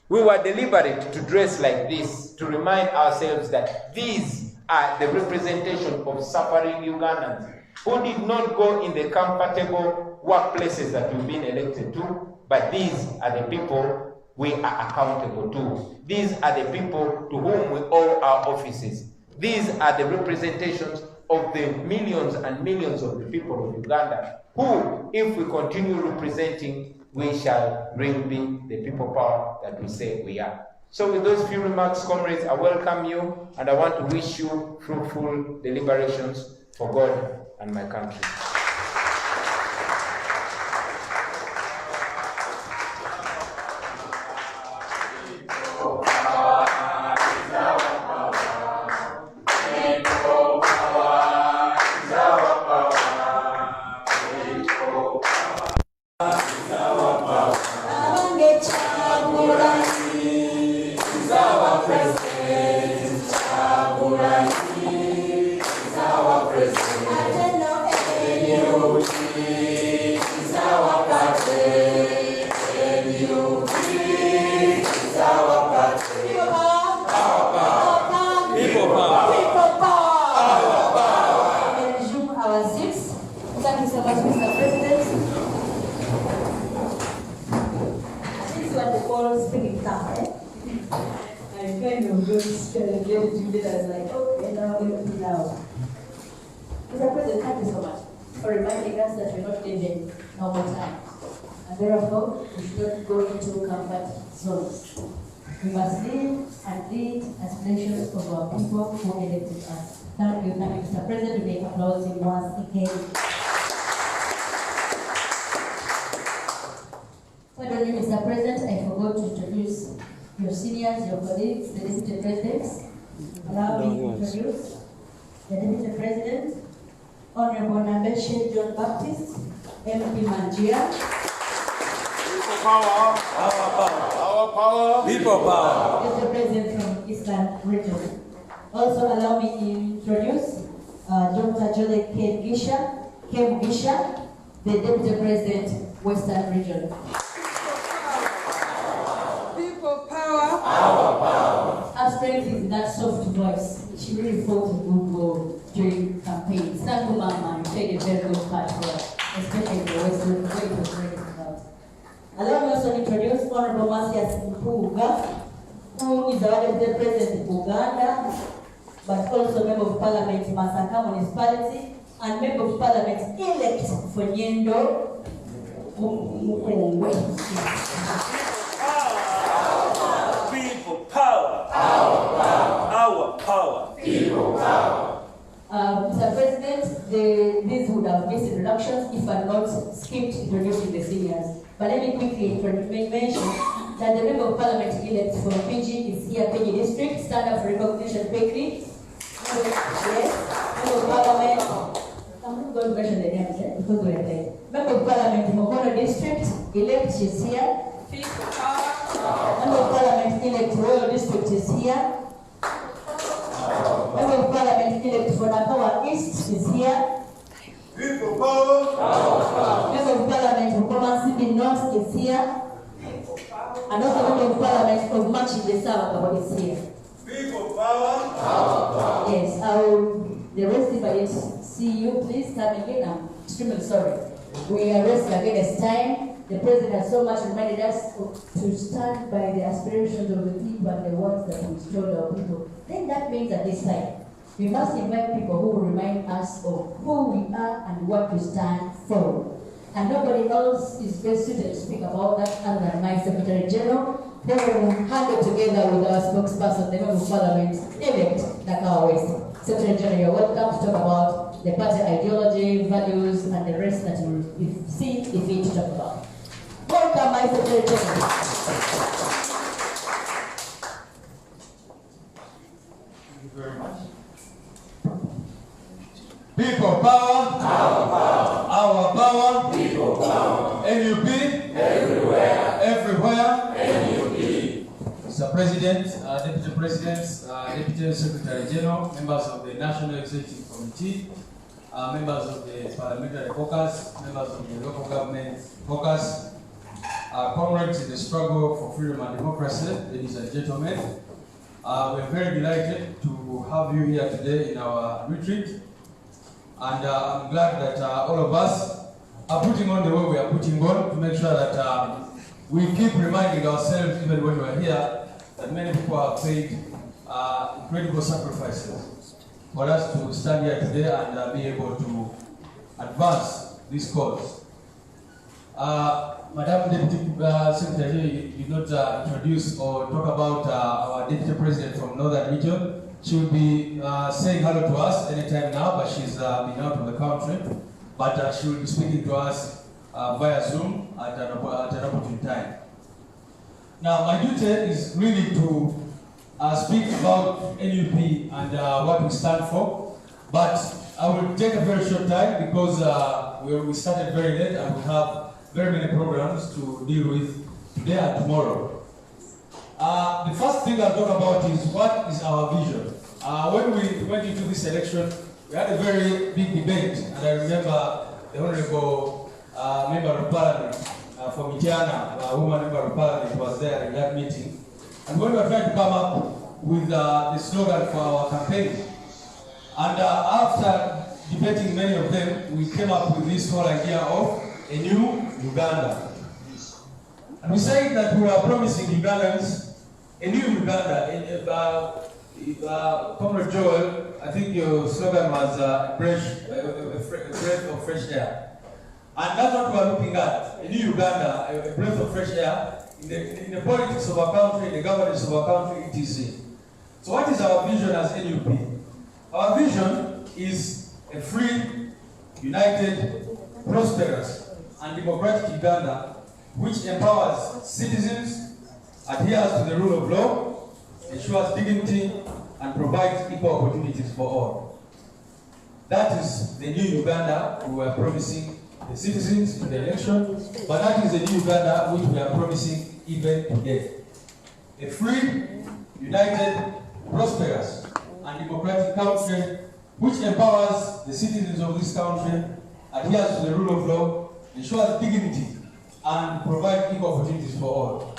We were deliberate to dress like this, to remind ourselves that these are the representation of suffering Ugandans who did not go in the comfortable workplaces that we've been elected to, but these are the people we are accountable to. These are the people to whom we owe our offices. These are the representations of the millions and millions of the people of Uganda, who, if we continue representing, we shall really be the people power that we say we are. So with those few remarks, comrades, I welcome you, and I want to wish you fruitful deliberations for God and my country. We must live and lead aspirations of our people who elected us. Thank you, Mr. President. We may applaud him once again. Pardon me, Mr. President, I forgot to introduce your seniors, your colleagues, the Deputy Presidents. Allow me to introduce the Deputy President, Honorable Nambeshe John Baptist, MP Manjia. Power, our power, our power, people power. Mr. President from Eastern Region. Also allow me to introduce Dr. Jole Kem Gisha, the Deputy President, Western Region. People power, our power. Her strength is that soft voice. She really fought a good war during campaign. campaign. Sangu Mama played a very good part for us, especially in the way it was ready out. Allow me also to introduce Honorable Masias Mpuga, who is our Deputy President of Uganda, but also Member of Parliament Masaka Municipality, and Member of Parliament elect for Nyendo Mukongwe. People power. Our power. People power. Mr. President, these would have missed introductions if I had not skipped introducing the seniors. But let me quickly mention that the Member of Parliament elect for PG is here, PG District, stand up for recognition quickly. Yes, Member of Parliament. I'm not going to mention the names because we are there. Member of Parliament, Mokono District, elect is here. Member of Parliament elect Royal District is here. Member of Parliament elect for Nakawa East is here. People power. Member of Parliament for Komansibi North is here. And also Member of Parliament for Machi South is here. People power. Yes, the rest if I didn't see you, please come again. I'm extremely sorry. We are resting against time. The President has so much reminded us to stand by the aspirations of the people and the words that we told our people. Then that means at this time, we must invite people who will remind us of who we are and what we stand for. And nobody else is best suited to speak about that other than my Secretary General. They will handle together with our spokesperson, the Member of Parliament, elect Nakawa West. Secretary General, you're welcome to talk about the party ideology, values, and the rest that you see if fit to talk about. Welcome, my Secretary General. Thank you very much. People power. Our power. Our power. People power. NUP. Everywhere. Everywhere. NUP. Mr. President, Deputy Presidents, Deputy Secretary General, members of the National Executive Committee, members of the Parliamentary Caucus, members of the Local Government Caucus, comrades in the struggle for freedom and democracy, ladies and gentlemen. We're very delighted to have you here today in our retreat. And I'm glad that all of us are putting on the way we are putting on to make sure that we keep reminding ourselves, even when we're here, that many people have paid incredible sacrifices for us to stand here today and be able to advance this cause. Madam Deputy Secretary, you did not introduce or talk about our Deputy President from Northern Region. She will be saying hello to us anytime now, but she's been out of the country. But she will be speaking to us via Zoom at an opportune time. Now, my duty is really to speak about NUP and what we stand for. But I will take a very short time because we started very late and we have very many programs to deal with today and tomorrow. The first thing I'll talk about is what is our vision. When we went into this election, we had a very big debate, and I remember the Honorable Member of Parliament from Juliana, woman Member of Parliament, was there in that meeting. And when we were trying to come up with the slogan for our campaign, and after debating many of them, we came up with this whole idea of a new Uganda. And we said that we are promising Ugandans a new Uganda. Comrade Joel, I think your slogan was a breath of fresh air. And that's what we are looking at, a new Uganda, a breath of fresh air in the politics of our country, in the governance of our country, etc. So what is our vision as NUP? Our vision is a free, united, prosperous, and democratic Uganda which empowers citizens, adheres to the rule of law, ensures dignity, and provides equal opportunities for all. That is the new Uganda we were promising the citizens in the election, but that is the new Uganda which we are promising even today. A free, united, prosperous, and democratic country which empowers the citizens of this country, adheres to the rule of law, ensures dignity, and provides equal opportunities for all.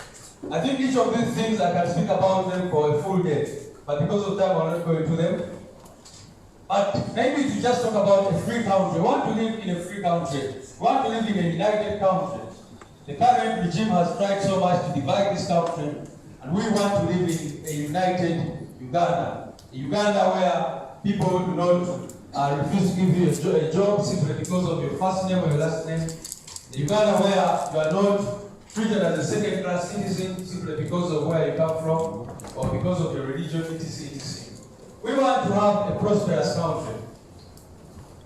I think each of these things I can speak about them for a full day, but because of time I'm not going to them. But maybe to just talk about a free country. We want to live in a free country. We want to live in a united country. The current regime has tried so much to divide this country, and we want to live in a united Uganda. A Uganda where people do not refuse to give you a job simply because of your first name or your last name. A Uganda where you are not treated as a second-class citizen simply because of where you come from or because of your religion, etc. We want to have a prosperous country.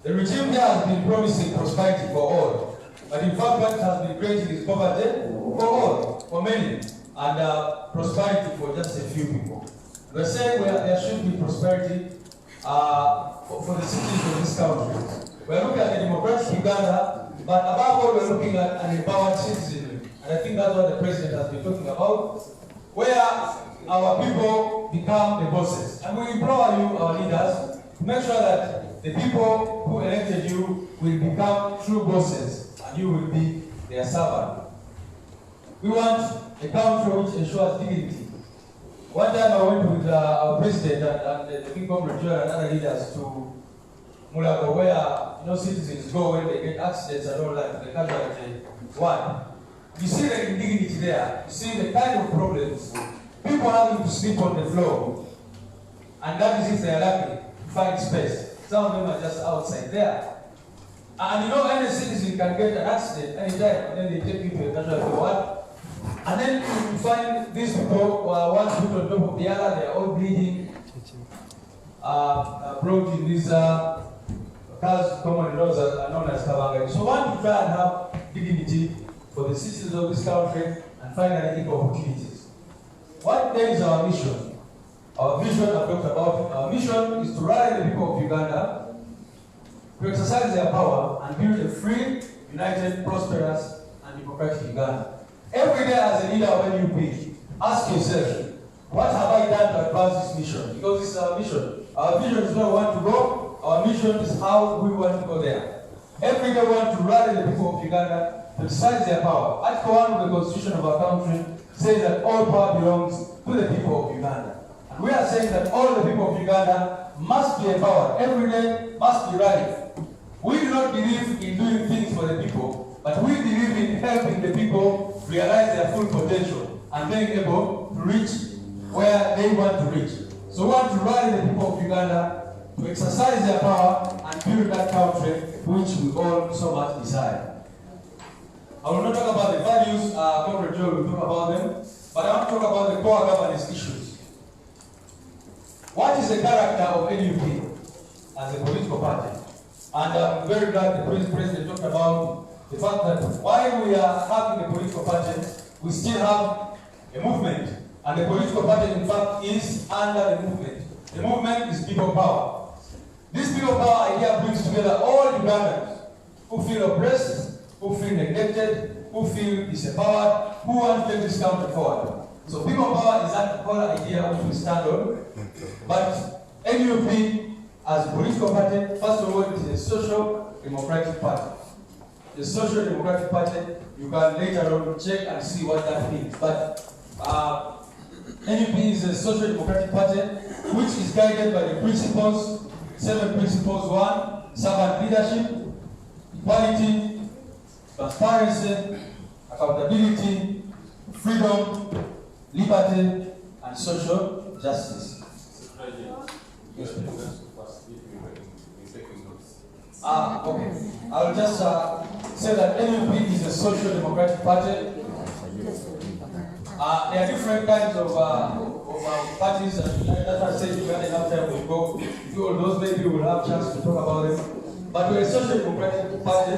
The regime here has been promising prosperity for all, but in fact what it has been creating is poverty for all, for many, and prosperity for just a few people. We're saying there should be prosperity for the citizens of this country. We're looking at a democratic Uganda, but above all we're looking at an empowered citizenry. And I think that's what the president has been talking about, where our people become the bosses. And we implore you, our leaders, to make sure that the people who elected you will become true bosses and you will be their servant. We want a country which ensures dignity. One time I went with our president and the big comrade and other leaders to Mulago, where citizens go when they get accidents and all that, the casualty one. You see the indignity there. You see the kind of problems. People having to sleep on the floor. And that is if they are lucky to find space. Some of them are just outside there. And any citizen can get an accident anytime, and then they take you to a casualty ward. And then you find these people one foot on top of the other, they are all bleeding, brought in these cars, common laws are known as Kabanga. So one to try and have dignity for the citizens of this country and finally equal opportunities. What then is our mission? Our vision, I've talked about it. Our mission is to rally the people of Uganda to exercise their power and build a free, united, prosperous, and democratic Uganda. Every day as a leader of NUP, ask yourself, what have I done to advance this mission? Because this is our mission. Our vision is where we want to go. Our mission is how we want to go there. Every day we want to rally the people of Uganda to exercise their power. Article 1 of the Constitution of our country says that all power belongs to the people of Uganda. And we are saying that all the people of Uganda must be empowered. Every day must be rallied. We do not believe in doing things for the people, but we believe in helping the people realize their full potential and being able to reach where they want to reach. So we want to rally the people of Uganda to exercise their power and build that country which we all so much desire. I will not talk about the values, Comrade Joe will talk about them, but I want to talk about the core governance issues. What is the character of NUP as a political party? And I'm very glad the President talked about the fact that while we are having a political party, we still have a movement. And the political party, in fact, is under the movement. The movement is people power. This people power idea brings together all Ugandans who feel oppressed, who feel neglected, who feel disempowered, who want to take this country forward. So people power is that whole idea which we stand on. But NUP as a political party, first of all, it is a social democratic party. The social democratic party, you can later on check and see what that means. But NUP is a social democratic party which is guided by the principles, 7 principles. 1, servant leadership, equality, transparency, accountability, freedom, liberty, and social justice. Yes, okay. I'll just say that NUP is a social democratic party. There are different kinds of parties, and that's why I said if you had enough time, we'll go through all those. Maybe we'll have a chance to talk about them. But we're a social democratic party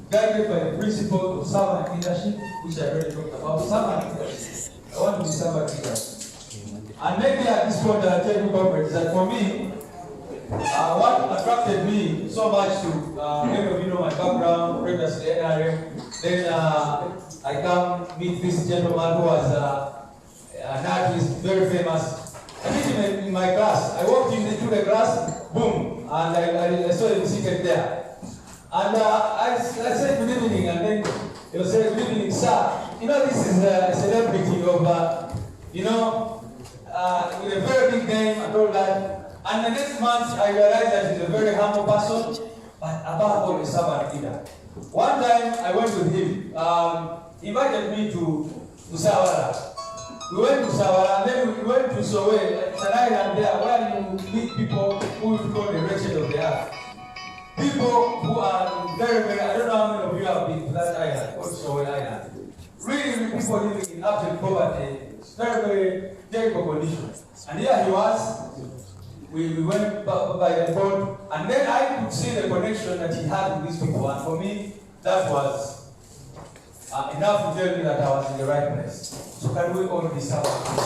guided by the principle of servant leadership, which I already talked about. Servant leadership. I want to be servant leadership. And maybe at this point, I'll tell you, comrades, that for me, what attracted me so much to, many of you know my background, previously NRM, then I come meet this gentleman who was an artist, very famous. I met him in my class. I walked into the class, boom, and I saw him seated there. And I said good evening, and then he was saying good evening, sir. This is a celebrity of, with a very big name and all that. And the next month, I realized that he's a very humble person, but above all, a servant leader. One time, I went with him. He invited me to Sawara. We went to Sawara, and then we went to Sowe. It's an island there where you meet people who we call the wretched of the earth. People who are very, very, I don't know how many of you have been to that island, called Sowe Island. Really, people living in absolute poverty, very, very terrible conditions. And here he was. We went by the boat, and then I could see the connection that he had with these people. And for me, that was enough to tell me that I was in the right place. So can we all be servant leaders?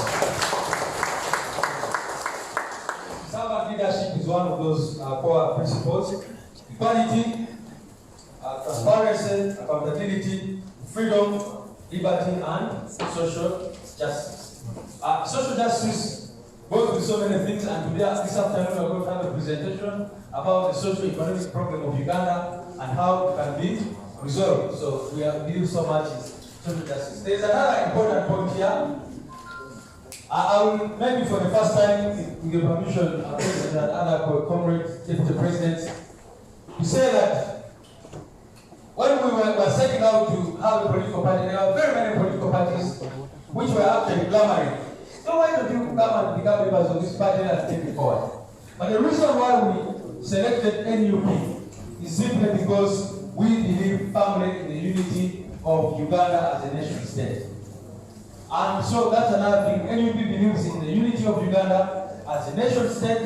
Servant leadership is one of those core principles. Equality, transparency, accountability, freedom, liberty, and social justice. Social justice goes with so many things, and today, this afternoon, we're going to have a presentation about the socio-economic problem of Uganda and how it can be resolved. So we believe so much in social justice. There's another important point here. I will, maybe for the first time, with your permission, President and other comrades, Deputy Presidents, to say that when we were setting out to have a political party, there were very many political parties which were actually clamoring. So why don't you come and become members of this party and take it forward? But the reason why we selected NUP is simply because we believe firmly in the unity of Uganda as a nation state. And so that's another thing. NUP believes in the unity of Uganda as a nation state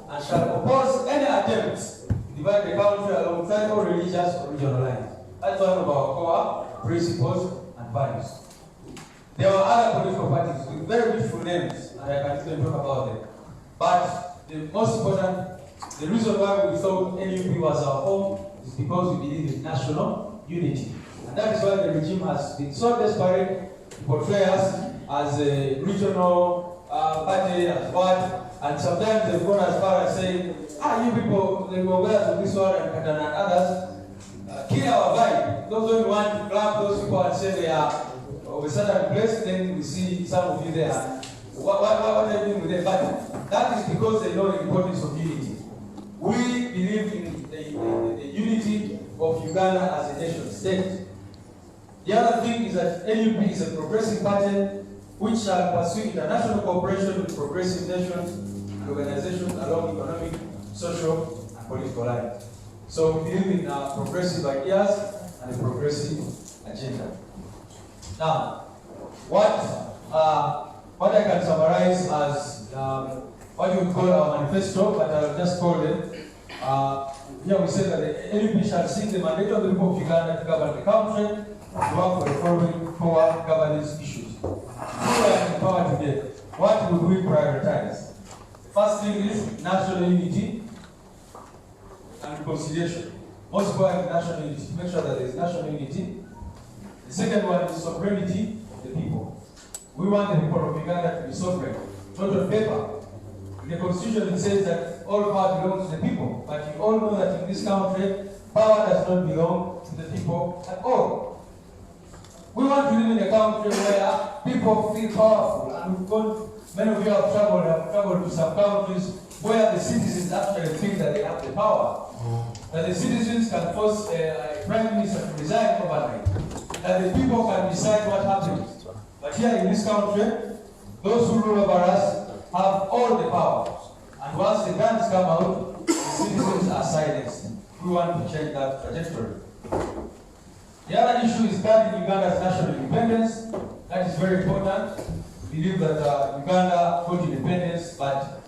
and shall oppose any attempts to divide the country along tribal, religious, or regional lines. That's one of our core principles and values. There were other political parties with very beautiful names, and I can even talk about them. But the most important, the reason why we thought NUP was our home is because we believe in national unity. And that is why the regime has been so desperate to portray us as a regional party, as what, and sometimes they've gone as far as saying, you people, the Goglas of this one and Katana and others, kill our vibe. Those who want to club those people and say they are of a certain place, then we see some of you there. What are they doing with them? But that is because they know the importance of unity. We believe in the unity of Uganda as a nation state. The other thing is that NUP is a progressive party which shall pursue international cooperation with progressive nations and organizations along economic, social, and political lines. So we believe in progressive ideas and a progressive agenda. Now, what I can summarize as what you would call our manifesto, but I'll just call them. Here we say that the NUP shall seek the mandate of the people of Uganda to govern the country and work for the following core governance issues. Who are in power today? What would we prioritize? The first thing is national unity and reconciliation. Most important, national unity. Make sure that there is national unity. The second one is sovereignty of the people. We want the people of Uganda to be sovereign, not on paper. In the constitution it says that all power belongs to the people, but you all know that in this country, power does not belong to the people at all. We want to live in a country where people feel powerful, and we've got, many of you have traveled to some countries where the citizens actually think that they have the power. That the citizens can force a prime minister to resign overnight. That the people can decide what happens. But here in this country, those who rule over us have all the power. And once the guns come out, the citizens are silenced. We want to change that trajectory. The other issue is guarding Uganda's national independence. That is very important. We believe that Uganda got independence, but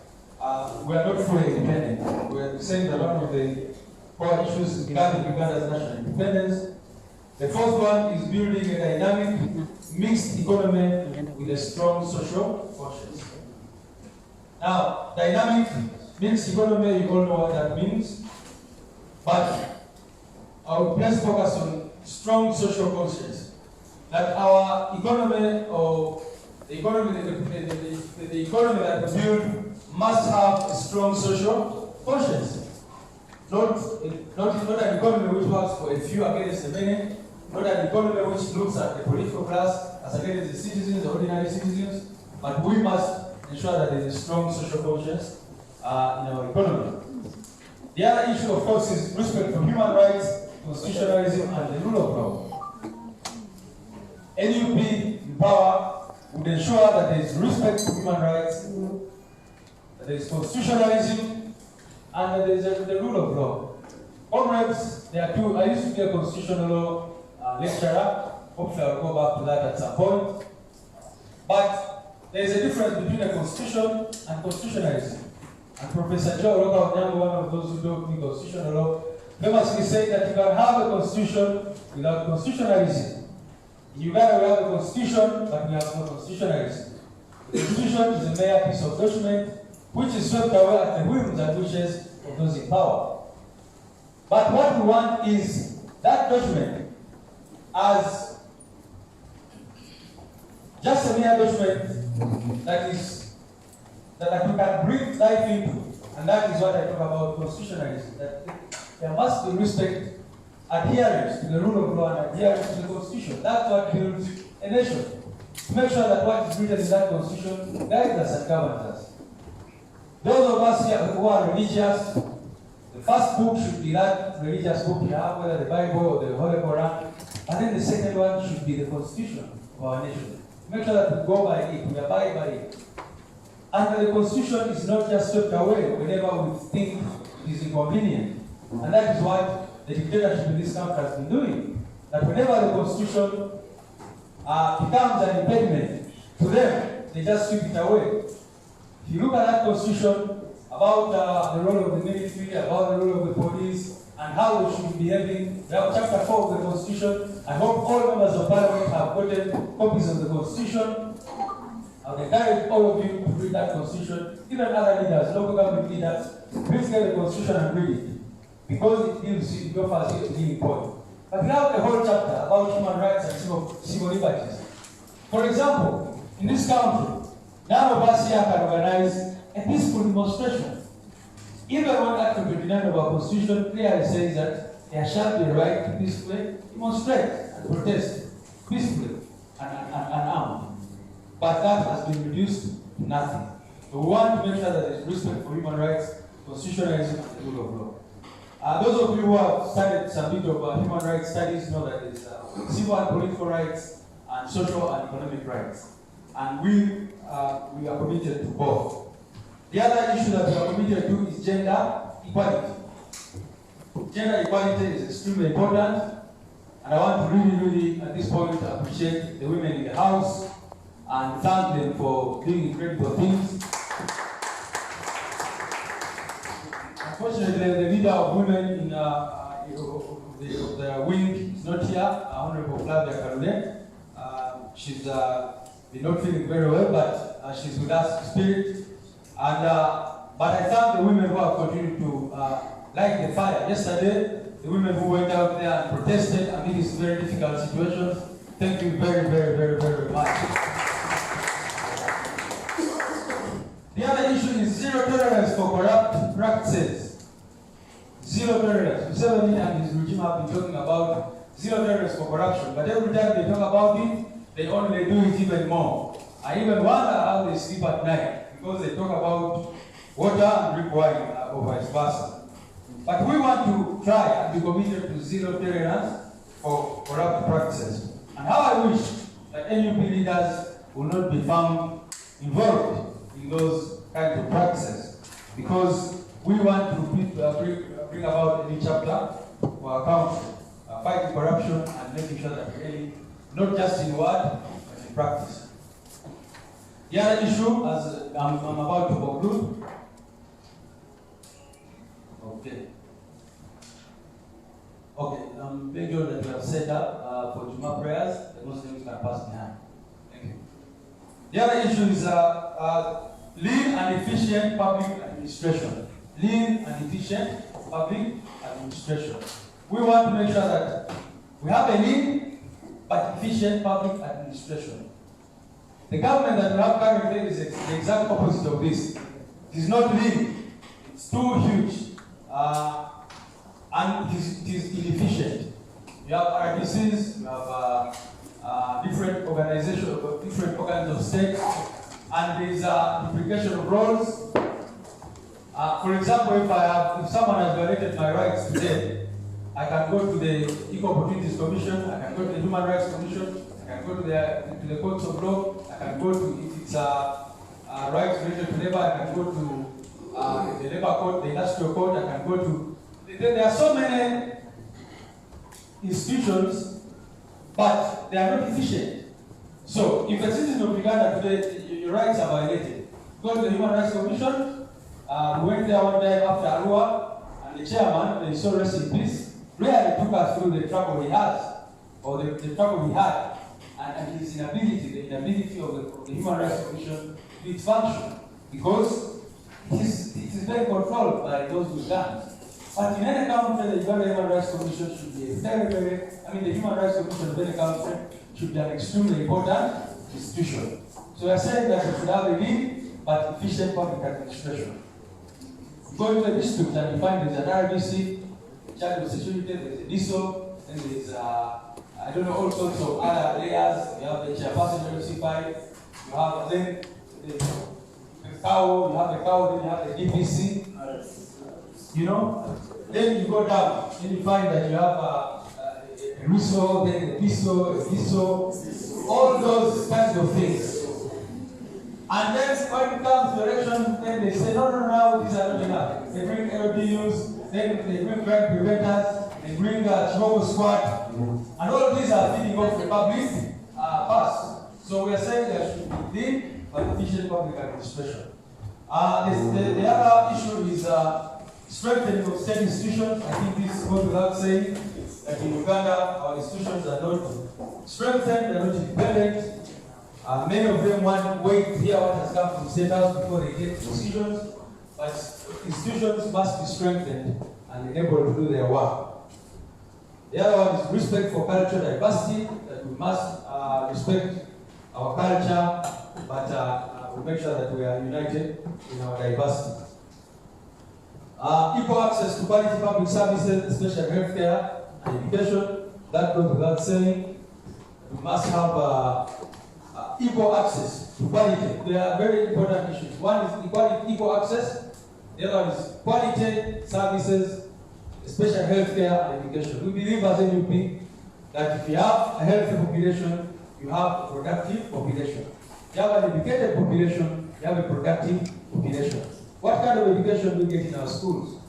we are not fully independent. We are saying that one of the core issues is guarding Uganda's national independence. The fourth one is building a dynamic, mixed economy with a strong social conscience. Now, dynamic, mixed economy, you all know what that means. But I will place focus on strong social conscience. That our economy, or the economy that we build, must have a strong social conscience. Not an economy which works for a few against the many, not an economy which looks at the political class as against the citizens, the ordinary citizens, but we must ensure that there is a strong social conscience in our economy. The other issue, of course, is respect for human rights, constitutionalism, and the rule of law. NUP in power would ensure that there is respect for human rights, that there is constitutionalism, and that there is the rule of law. Comrades, there are two. I used to be a constitutional law lecturer. Hopefully I'll go back to that at some point. But there is a difference between a constitution and constitutionalism. And Professor Joe Roka, one of those who don't need constitutional law, famously said that you can have a constitution without constitutionalism. In Uganda we have a constitution, but we have no constitutionalism. The constitution is a mere piece of document which is swept away at the whims and wishes of those in power. But what we want is that document as just a mere document that you can breathe life into, and that is what I talk about constitutionalism. That there must be respect, adherence to the rule of law, and adherence to the constitution. That's what builds a nation. To make sure that what is written in that constitution guides us and governs us. Those of us here who are religious, the first book should be that religious book you have, whether the Bible or the Holy Quran, and then the second one should be the Constitution of our nation. Make sure that we go by it, we abide by it. And the Constitution is not just swept away whenever we think it is inconvenient. And that is what the dictatorship in this country has been doing. That whenever the Constitution becomes an impediment to them, they just sweep it away. If you look at that Constitution, about the role of the military, about the role of the police, and how they should be behaving. We have chapter 4 of the Constitution. I hope all members of Parliament have gotten copies of the Constitution. I would encourage all of you to read that Constitution. Even other leaders, local government leaders, please get the Constitution and read it. Because it offers you a healing point. But we have a whole chapter about human rights and civil liberties. For example, in this country, none of us here can organize a peaceful demonstration. Even when Article 29 of our Constitution clearly says that there shall be a right to peacefully demonstrate and protest peacefully and unarmed. But that has been reduced to nothing. So we want to make sure that there is respect for human rights, constitutionalism, and the rule of law. Those of you who have studied some bit of human rights studies know that there is civil and political rights and social and economic rights. And we are committed to both. The other issue that we are committed to is gender equality. Gender equality is extremely important, and I want to really at this point appreciate the women in the House and thank them for doing incredible things. Unfortunately, the leader of women in the wing is not here, Honorable Flavia Karule. She's been not feeling very well, but she's with us in spirit. And but I thank the women who have continued to light the fire. Yesterday, the women who went out there and protested amid this very difficult situation. Thank you very, very, very, very much. The other issue is zero tolerance for corrupt practices. Zero tolerance. Museveni and his regime have been talking about zero tolerance for corruption, but every time they talk about it, they only do it even more. I even wonder how they sleep at night, because they talk about water and drink wine or vice versa. But we want to try and be committed to zero tolerance for corrupt practices. And how I wish that NUP leaders will not be found involved in those kinds of practices, because we want to bring about a new chapter for our country, fighting corruption and making sure that really, not just in word, but in practice. The other issue, as I'm about to conclude, make sure that we have set up for Juma prayers. The Muslims can pass behind. Thank you. The other issue is lean and efficient public administration. Lean and efficient public administration. We want to make sure that we have a lean but efficient public administration. The government that we have currently is the exact opposite of this. It is not lean, it's too huge, and it is inefficient. You have RDCs, you have different organizations, different organs of state, and there is a duplication of roles. For example, if someone has violated my rights today, I can go to the Equal Opportunities Commission, I can go to the Human Rights Commission, I can go to the courts of law, I can go to, if it's rights related to labor, I can go to the labor court, the industrial court, I can go to, there are so many institutions, but they are not efficient. So if a citizen of Uganda today, your rights are violated, go to the Human Rights Commission. We went there one day after Arua, and the chairman, the so rest in peace, really took us through the trouble he has, or the trouble he had, and his inability, the inability of the Human Rights Commission to its function, because it is very controlled by those with guns. But in any country, the Human Rights Commission should be the Human Rights Commission of any country should be an extremely important institution. So we are saying that we should have a lean but efficient public administration. Go to a district and you find there's an RBC, child of security, there's a DISO, and there's I don't know, all sorts of other layers. You have the chairperson of CPI, you have then the cow, you have the cow, then you have the DPC. You know? Then you go down, then you find that you have a RISO, then a DISO, all those kinds of things. And then when it comes to election, then they say, no, these are not enough. They bring LDUs, then they bring crime preventers, they bring Chicago squad, and all of these are feeding off the public purse. So we are saying there should be lean but efficient public administration. The other issue is strengthening of state institutions. I think this goes without saying that in Uganda, our institutions are not strengthened, they are not independent. Many of them want to wait to hear what has come from state house before they take decisions, but institutions must be strengthened and able to do their work. The other one is respect for cultural diversity, that we must respect our culture, but we make sure that we are united in our diversity. Equal access to quality public services, especially healthcare and education, that goes without saying. We must have equal access to quality. They are very important issues. One is equal access, the other one is quality services, especially healthcare and education. We believe as NUP that if you have a healthy population, you have a productive population. You have an educated population, you have a productive population. What kind of education do we get in our schools?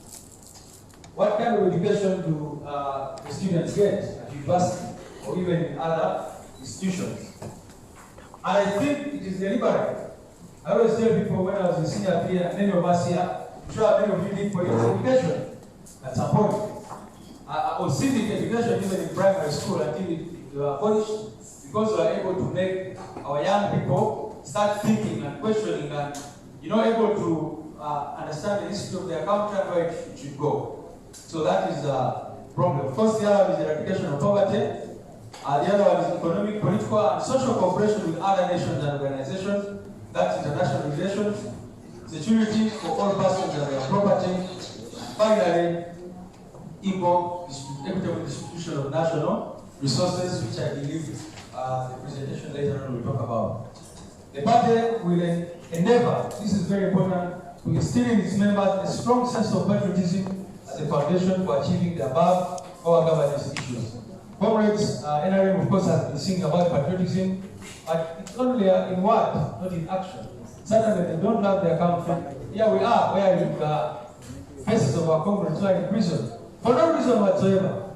What kind of education do the students get at university or even in other institutions? And I think it is deliberate. I always tell people when I was in senior here, many of us here, I'm sure many of you did political education at some point. Or civic education even in primary school until it was abolished, because we are able to make our young people start thinking and questioning and able to understand the history of their country and where it should go. So that is a problem. Of course, the other one is the eradication of poverty. The other one is economic, political, and social cooperation with other nations and organizations. That's international relations, security for all persons and their property. Finally, equitable distribution of national resources, which I believe the presentation later on will talk about. The party will endeavor, this is very important, to instill in its members a strong sense of patriotism as a foundation for achieving the above our governance issues. Comrades, NRM of course has been singing about patriotism, but it's only in word, not in action. Certainly they don't love their country. Here we are, where the faces of our comrades are in prison, for no reason whatsoever,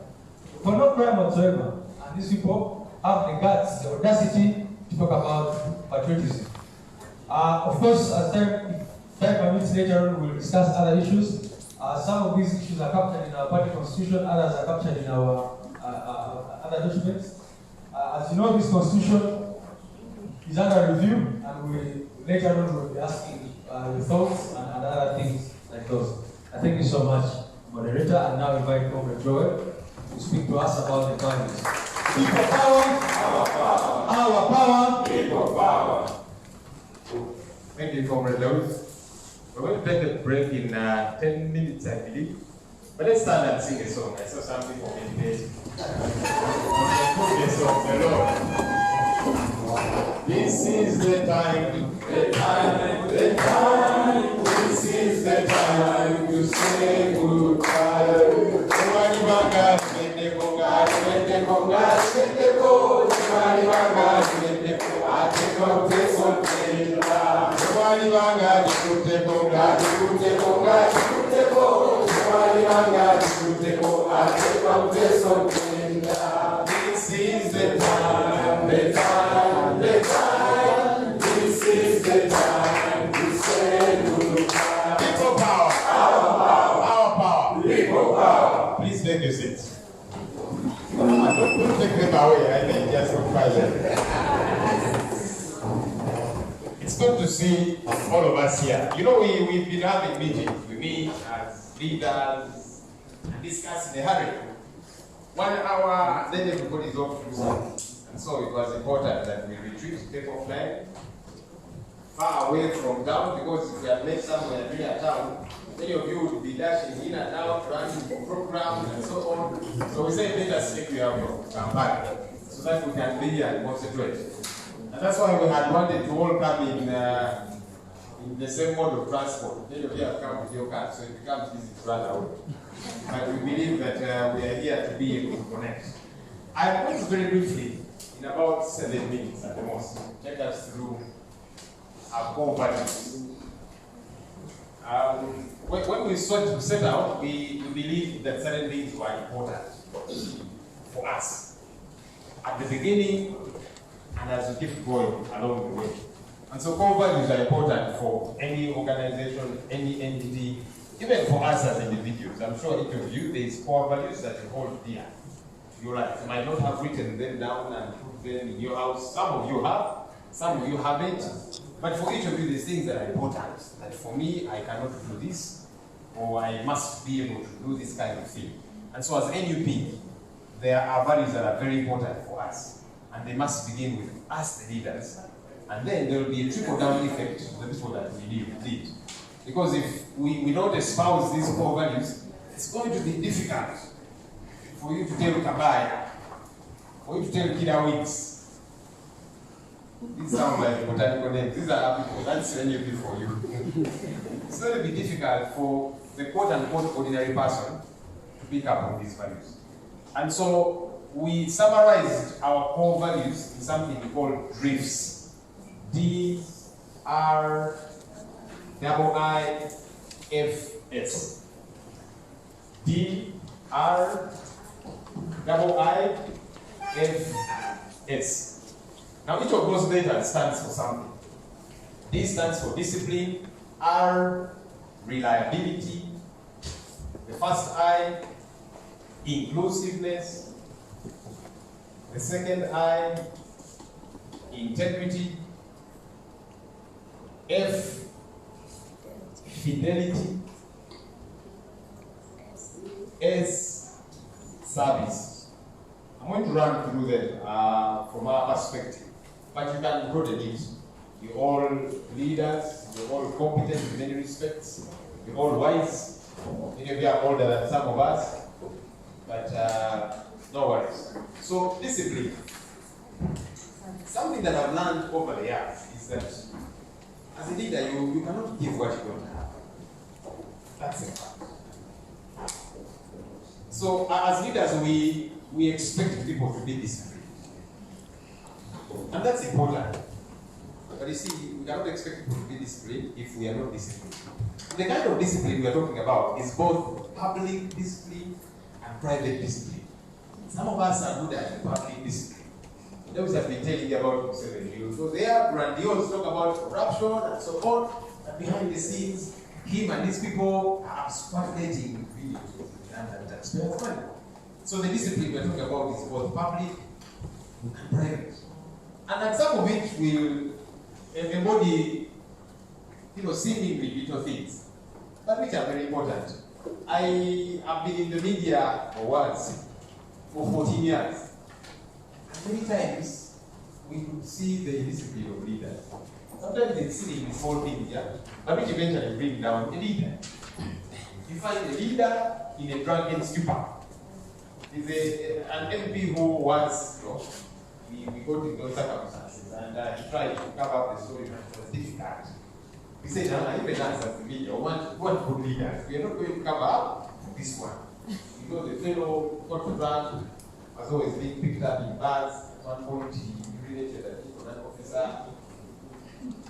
for no crime whatsoever. And these people have the guts, the audacity to talk about patriotism. Of course, as time permits later on, we'll discuss other issues. Some of these issues are captured in our party constitution, others are captured in our other documents. As you know, this constitution is under review, and we later on will be asking your thoughts and other things like those. I thank you so much, moderator, and now invite Comrade Joel to speak to us about the values. People power, our power, people power. Thank you, Comrade Lewis. We're going to take a break in 10 minutes, I believe. But let's stand and sing a song. I saw something from meditation. On the goodness of the Lord. This is the time, this is the time. wanga kuteko atepa mteso tenda. This is the time, the time, the time. This is the time to say goodbye. People power. Our power. Our power. People power. Please take your seats. Don't take them away. I think just occupy them. It's good to see all of us here. You know, we've been having meetings. We meet as leaders and discuss in a hurry. 1 hour, then everybody's off to do something. And so it was important that we retreat, take offline, far away from town, because if we had met somewhere near town, many of you would be dashing in and out, running for programs and so on. So we say, let us take you out of Kampala, so that we can be here and concentrate. And that's why we had wanted to all come in the same mode of transport. Many of you have come with your car, so it becomes easy to run away. But we believe that we are here to be able to connect. I'm going to very briefly, in about 7 minutes at the most, take us through our core values. When we sought to set out, we believed that certain things were important for us at the beginning and as we keep going along the way. And so core values are important for any organization, any entity, even for us as individuals. I'm sure each of you, there is core values that you hold dear to your life. You might not have written them down and put them in your house. Some of you have, some of you haven't. But for each of you, there's things that are important. That for me, I cannot do this, or I must be able to do this kind of thing. And so as NUP, there are values that are very important for us. And they must begin with us, the leaders. And then there will be a trickle-down effect to the people that we lead. Because if we don't espouse these core values, it's going to be difficult for you to tell Kabaya, for you to tell Kida Weeks. These sound like botanical names. These are our people. That's NUP for you. It's going to be difficult for the quote-unquote ordinary person to pick up on these values. And so we summarized our core values in something we call DRIFs. D-R-I-I-F-S. D-R-I-I-F-S. Now each of those letters stands for something. D stands for discipline, R, reliability, the first I, inclusiveness, the second I, integrity, F, fidelity, S, service. I'm going to run through them from our perspective, but you can broaden it. You're all leaders, you're all competent in many respects, you're all wise. Many of you are older than some of us, but no worries. So, discipline. Something that I've learned over the years is that as a leader, you cannot give what you don't have. That's a fact. So, as leaders, we expect people to be disciplined. And that's important. But you see, we cannot expect people to be disciplined if we are not disciplined. The kind of discipline we are talking about is both public discipline and private discipline. Some of us are good at public discipline. Those have been telling you about 7 years. So they are grandiose, talk about corruption and so on. And behind the scenes, him and his people are speculating videos and taxpayers' money. So the discipline we're talking about is both public and private. And at some of it will embody, seemingly little things, but which are very important. I have been in the media for 14 years. And many times, we could see the indiscipline of leaders. Sometimes it's seen in small things, but which eventually bring down a leader. You find a leader in a drunken stupor. There's an MP who was, we got in those circumstances, and he tried to cover up the story, but it was difficult. We said, even us as the media, one good leader, we are not going to cover up this one. Because the fellow got drunk, was always being picked up in bars. At one point, he urinated at an officer.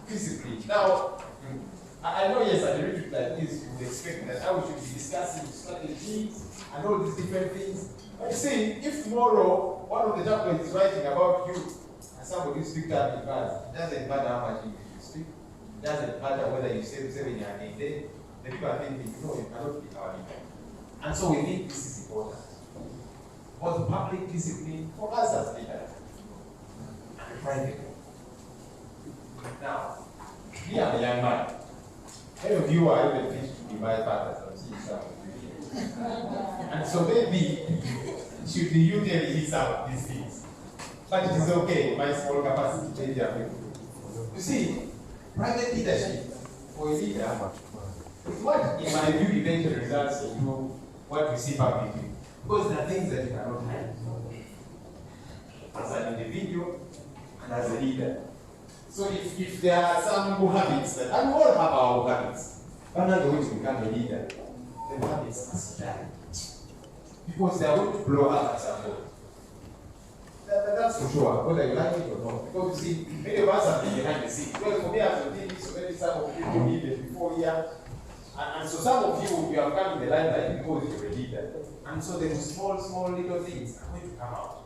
Discipline. Now, I know, yes, at a retreat like this, you would expect that I should be discussing strategies and all these different things. But you see, if tomorrow one of the chaplains is writing about you and somebody speaks up in class, it doesn't matter how much English you speak, it doesn't matter whether you say 7 in a day, the people are thinking, no, you cannot be our leader. And so we think this is important. Both public discipline for us as leaders and private. Now, me, I'm a young man. Many of you are even fit to be my fathers. I'm seeing some of you here. And so maybe should be you tell me some of these things. But it is okay, my small capacity, maybe I'm able. You see, private leadership for a leader is what, in my view, eventually results into what we see publicly. Because there are things that you cannot hide. As an individual and as a leader. So if there are some good habits, that, and we all have our good habits, but now you're going to become a leader, the habits must die. Because they are going to blow up at some point. That's for sure, whether you like it or not. Because you see, many of us have been behind the scenes. Well, for me as a team, so maybe some of you even before here. And so some of you have come in the limelight because you're a leader. And so the small little things are going to come out.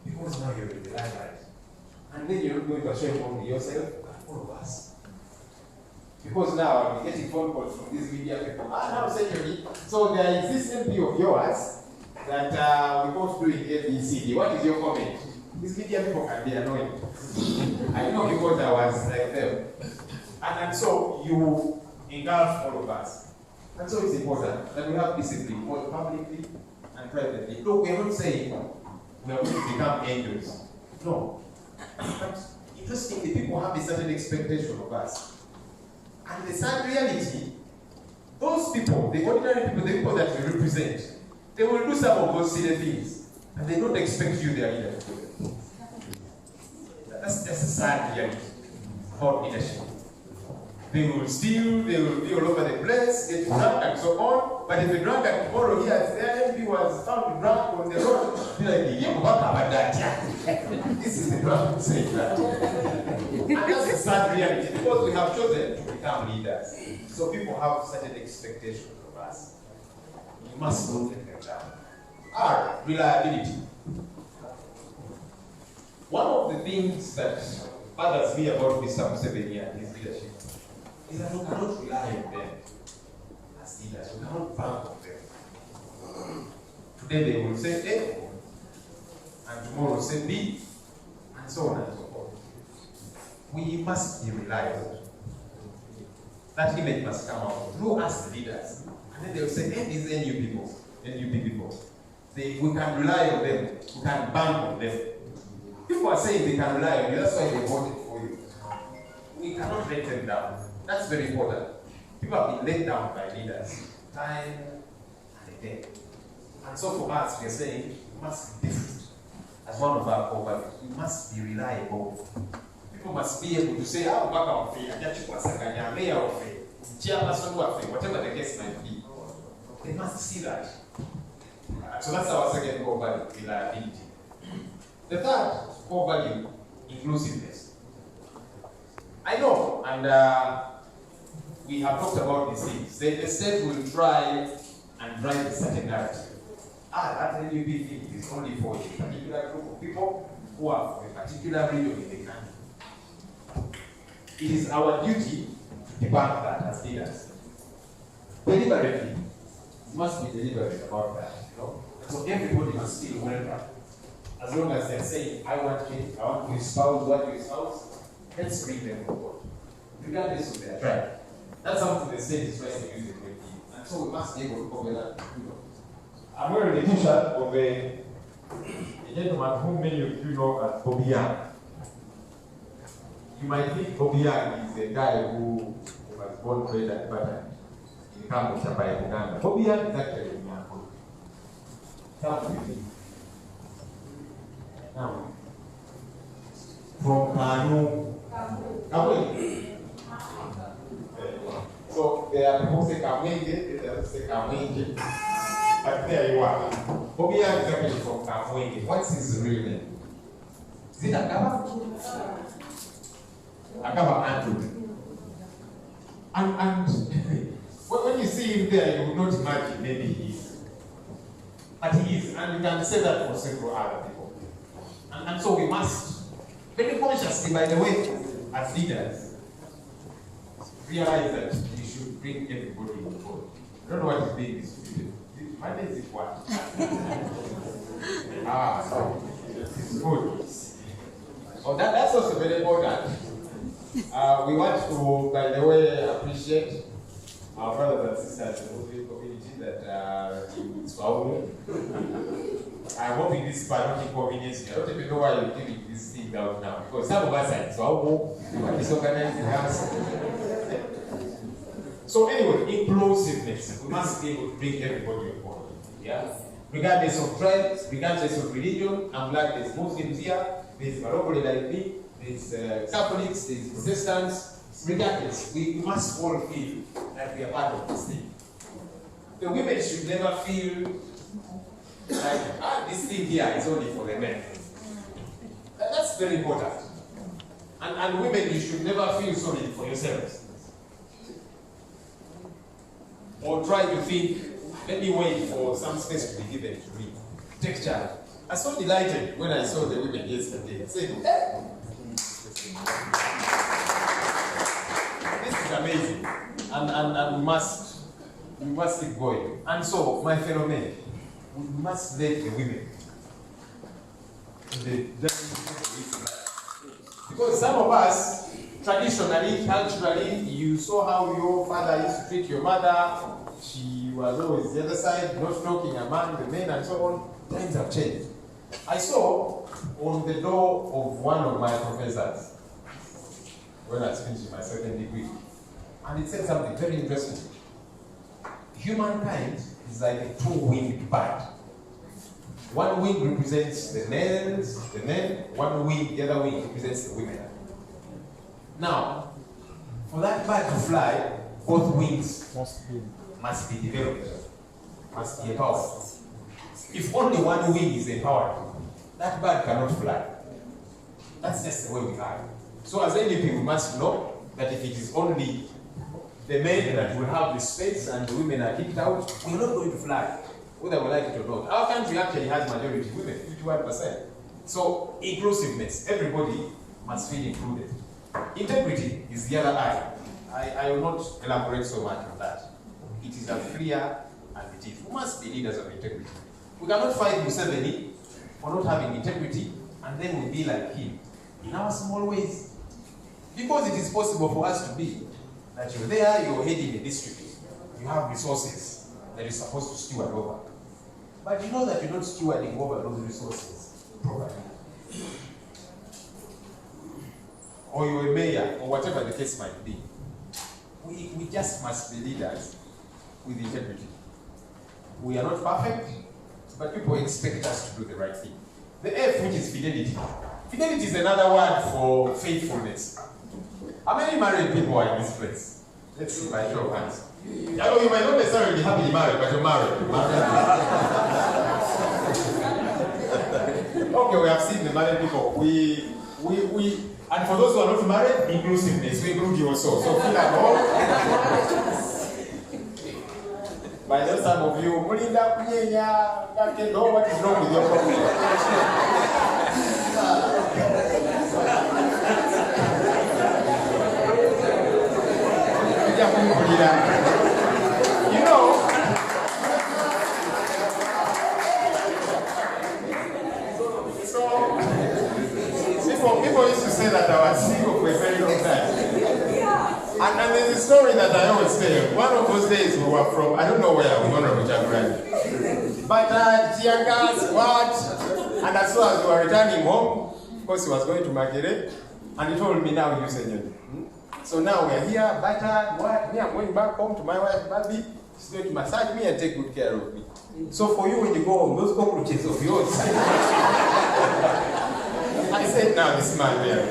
Because now you're in the limelight. And then you're not going to assure only yourself, but all of us. Because now I'm getting phone calls from these media people. Now essentially, so there is this MP of yours that we're both doing ABCD. What is your comment? These media people can be annoying. I know because I was like them. And so you engulf all of us. And so it's important that we have discipline, both publicly and privately. Look, we are not saying we are going to become angels. No. But interestingly, people have a certain expectation of us. And the sad reality, those people, the ordinary people, the people that we represent, they will do some of those silly things. And they don't expect you, their leader, to do it. That's just a sad reality about leadership. They will steal, they will be all over the place, get drunk and so on. But if the drunk and tomorrow here, if he was found drunk on the road, be like, yeah, what about that? This is the drunk saying that. And that's the sad reality, because we have chosen to become leaders. So people have certain expectations of us. You must not let them down. R, reliability. One of the things that bothers me about Mr. Museveni and his leadership is that we cannot rely on them as leaders. We cannot bank on them. Today they will say A, and tomorrow say B, and so on and so forth. We must be reliable. That image must come out through us, the leaders. And then they will say, hey, these are NUP people, NUP people. We can rely on them. We can bank on them. People are saying they can rely on you. That's why they voted for you. We cannot let them down. That's very important. People have been let down by leaders time and again. And so for us, we are saying we must be different. As one of our core values, we must be reliable. People must be able to say, "Ah, back our faith, whatever the case might be." They must see that. So that's our second core value, reliability. The third core value, inclusiveness. I know, and we have talked about these things. The state will try and drive a certain narrative. That NUP thing is only for a particular group of people who are from a particular region in the country. It is our duty to debunk that as leaders. Deliberately, we must be deliberate about that. So everybody must feel welcome. As long as they're saying, I want to espouse what you espouse, let's bring them on board. Regardless of their tribe. That's something the state is trying to use a great deal. And so we must be able to cover that. I'm wearing a t-shirt of a gentleman whom many of you know as Bobi Wine. You might think Bobi Wine is a guy who was born, bred, and battered in the camp of Shabai, Uganda. Bobi Wine is actually a miracle. Come with me. Now, from Kanu, so there are people who say Kamwenge, there are who say Kamwenge. But there you are. Bobi Wine is actually from Kamwenge. What's his real name? Is it Akaba? Akaba Andrew. And when you see him there, you would not imagine maybe he is. But he is, and you can say that for several other people. And so we must, very consciously, by the way, as leaders, realize that we should bring everybody on board. I don't know what is being distributed. My name is what? So it's good. Oh, that's also very important. We want to, by the way, appreciate our brothers and sisters in the Muslim community that are in Swahili. I'm hoping this is not inconvenience. I don't even know why you're giving this thing out now, because some of us are in Swahili, we are disorganized in house. So anyway, inclusiveness. We must be able to bring everybody on board. Yeah? Regardless of tribes, regardless of religion. I'm glad there's Muslims here, there's Morocco like me, there's Catholics, there's Protestants. Regardless, we must all feel that we are part of this thing. The women should never feel like, this thing here is only for the men. That's very important. And women, you should never feel sorry for yourselves. Or try to think, let me wait for some space to be given to me. Take charge. I was so delighted when I saw the women yesterday. I said, this is amazing. And we must keep going. And so, my fellow men, we must let the women. Because some of us, traditionally, culturally, you saw how your father used to treat your mother. She was always the other side, not talking among the men and so on. Times have changed. I saw on the door of one of my professors when I was finishing my second degree, and it said something very interesting. Humankind is like a two-winged bird. One wing represents the men, one wing, the other wing represents the women. Now, for that bird to fly, both wings must be developed, must be empowered. If only one wing is empowered, that bird cannot fly. That's just the way we are. So as NUP, we must know that if it is only the men that will have the space and the women are kicked out, we're not going to fly, whether we like it or not. Our country actually has majority women, 51%. So inclusiveness, everybody must feel included. Integrity is the other eye. I will not elaborate so much on that. It is as clear as it is. We must be leaders of integrity. We cannot fight Museveni for not having integrity, and then we'll be like him in our small ways. Because it is possible for us to be that you're there, you're heading a district, you have resources that you're supposed to steward over. But you know that you're not stewarding over those resources properly. Or you're a mayor, or whatever the case might be. We just must be leaders with integrity. We are not perfect, but people expect us to do the right thing. The F, which is fidelity. Fidelity is another word for faithfulness. How many married people are in this place? Let's see by show of hands. You might not necessarily be happily married, but you're married. Okay, we have seen the married people. And for those who are not married, inclusiveness. We include you also. So feel at home. By the some of you, Mulinda Kunyenya, you know what is wrong with your problem. You know, so people used to say that I was single for a very long time. And there's a story that I always tell. One of those days we were from, I don't know where, we don't know which I'm but Tiagas, what? And as soon as we were returning home, of course he was going to Magere, and he told me now you said, so now we're here, battered, what? Me, I'm going back home to my wife, Babi. She's going to massage me and take good care of me. So for you, when you go home, those cockroaches of yours. I said, now this man there.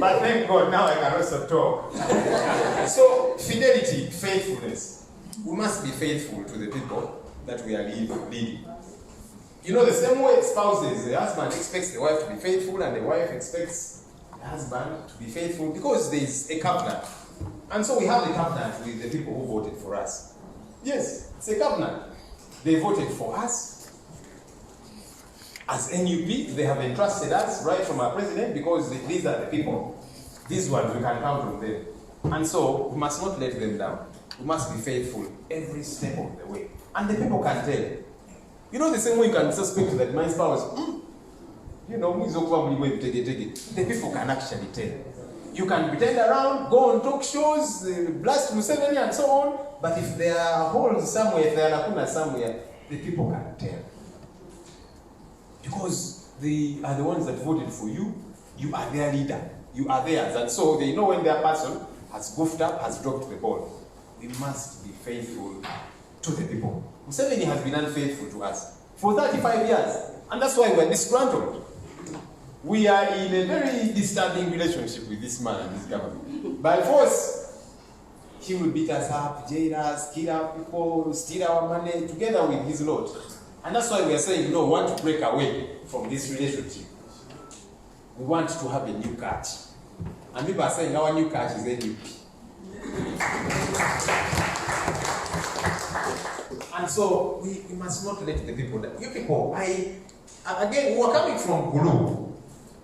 But thank God, now I can also talk. So, fidelity, faithfulness. We must be faithful to the people that we are leading. You know, the same way spouses, the husband expects the wife to be faithful and the wife expects the husband to be faithful because there is a covenant. And so we have the covenant with the people who voted for us. Yes, it's a covenant. They voted for us. As NUP, they have entrusted us right from our president because these are the people. These ones, we can count on them. And so we must not let them down. We must be faithful every step of the way. And the people can tell. You know, the same way you can suspect that my spouse, you know, the people can actually tell. You can pretend around, go on talk shows, blast Museveni and so on, but if there are holes somewhere, if there are lacunas somewhere, the people can tell. Because they are the ones that voted for you, you are their leader, you are theirs, and so they know when their person has goofed up, has dropped the ball. We must be faithful to the people. Museveni has been unfaithful to us for 35 years, and that's why we're disgruntled. We are in a very disturbing relationship with this man and this government. By force, he will beat us up, jail us, kill our people, steal our money, together with his lot. And that's why we are saying, no, we want to break away from this relationship. We want to have a new catch. And people are saying our new catch is NUP. And so we must not let the people down. You people, again, we were coming from Gulu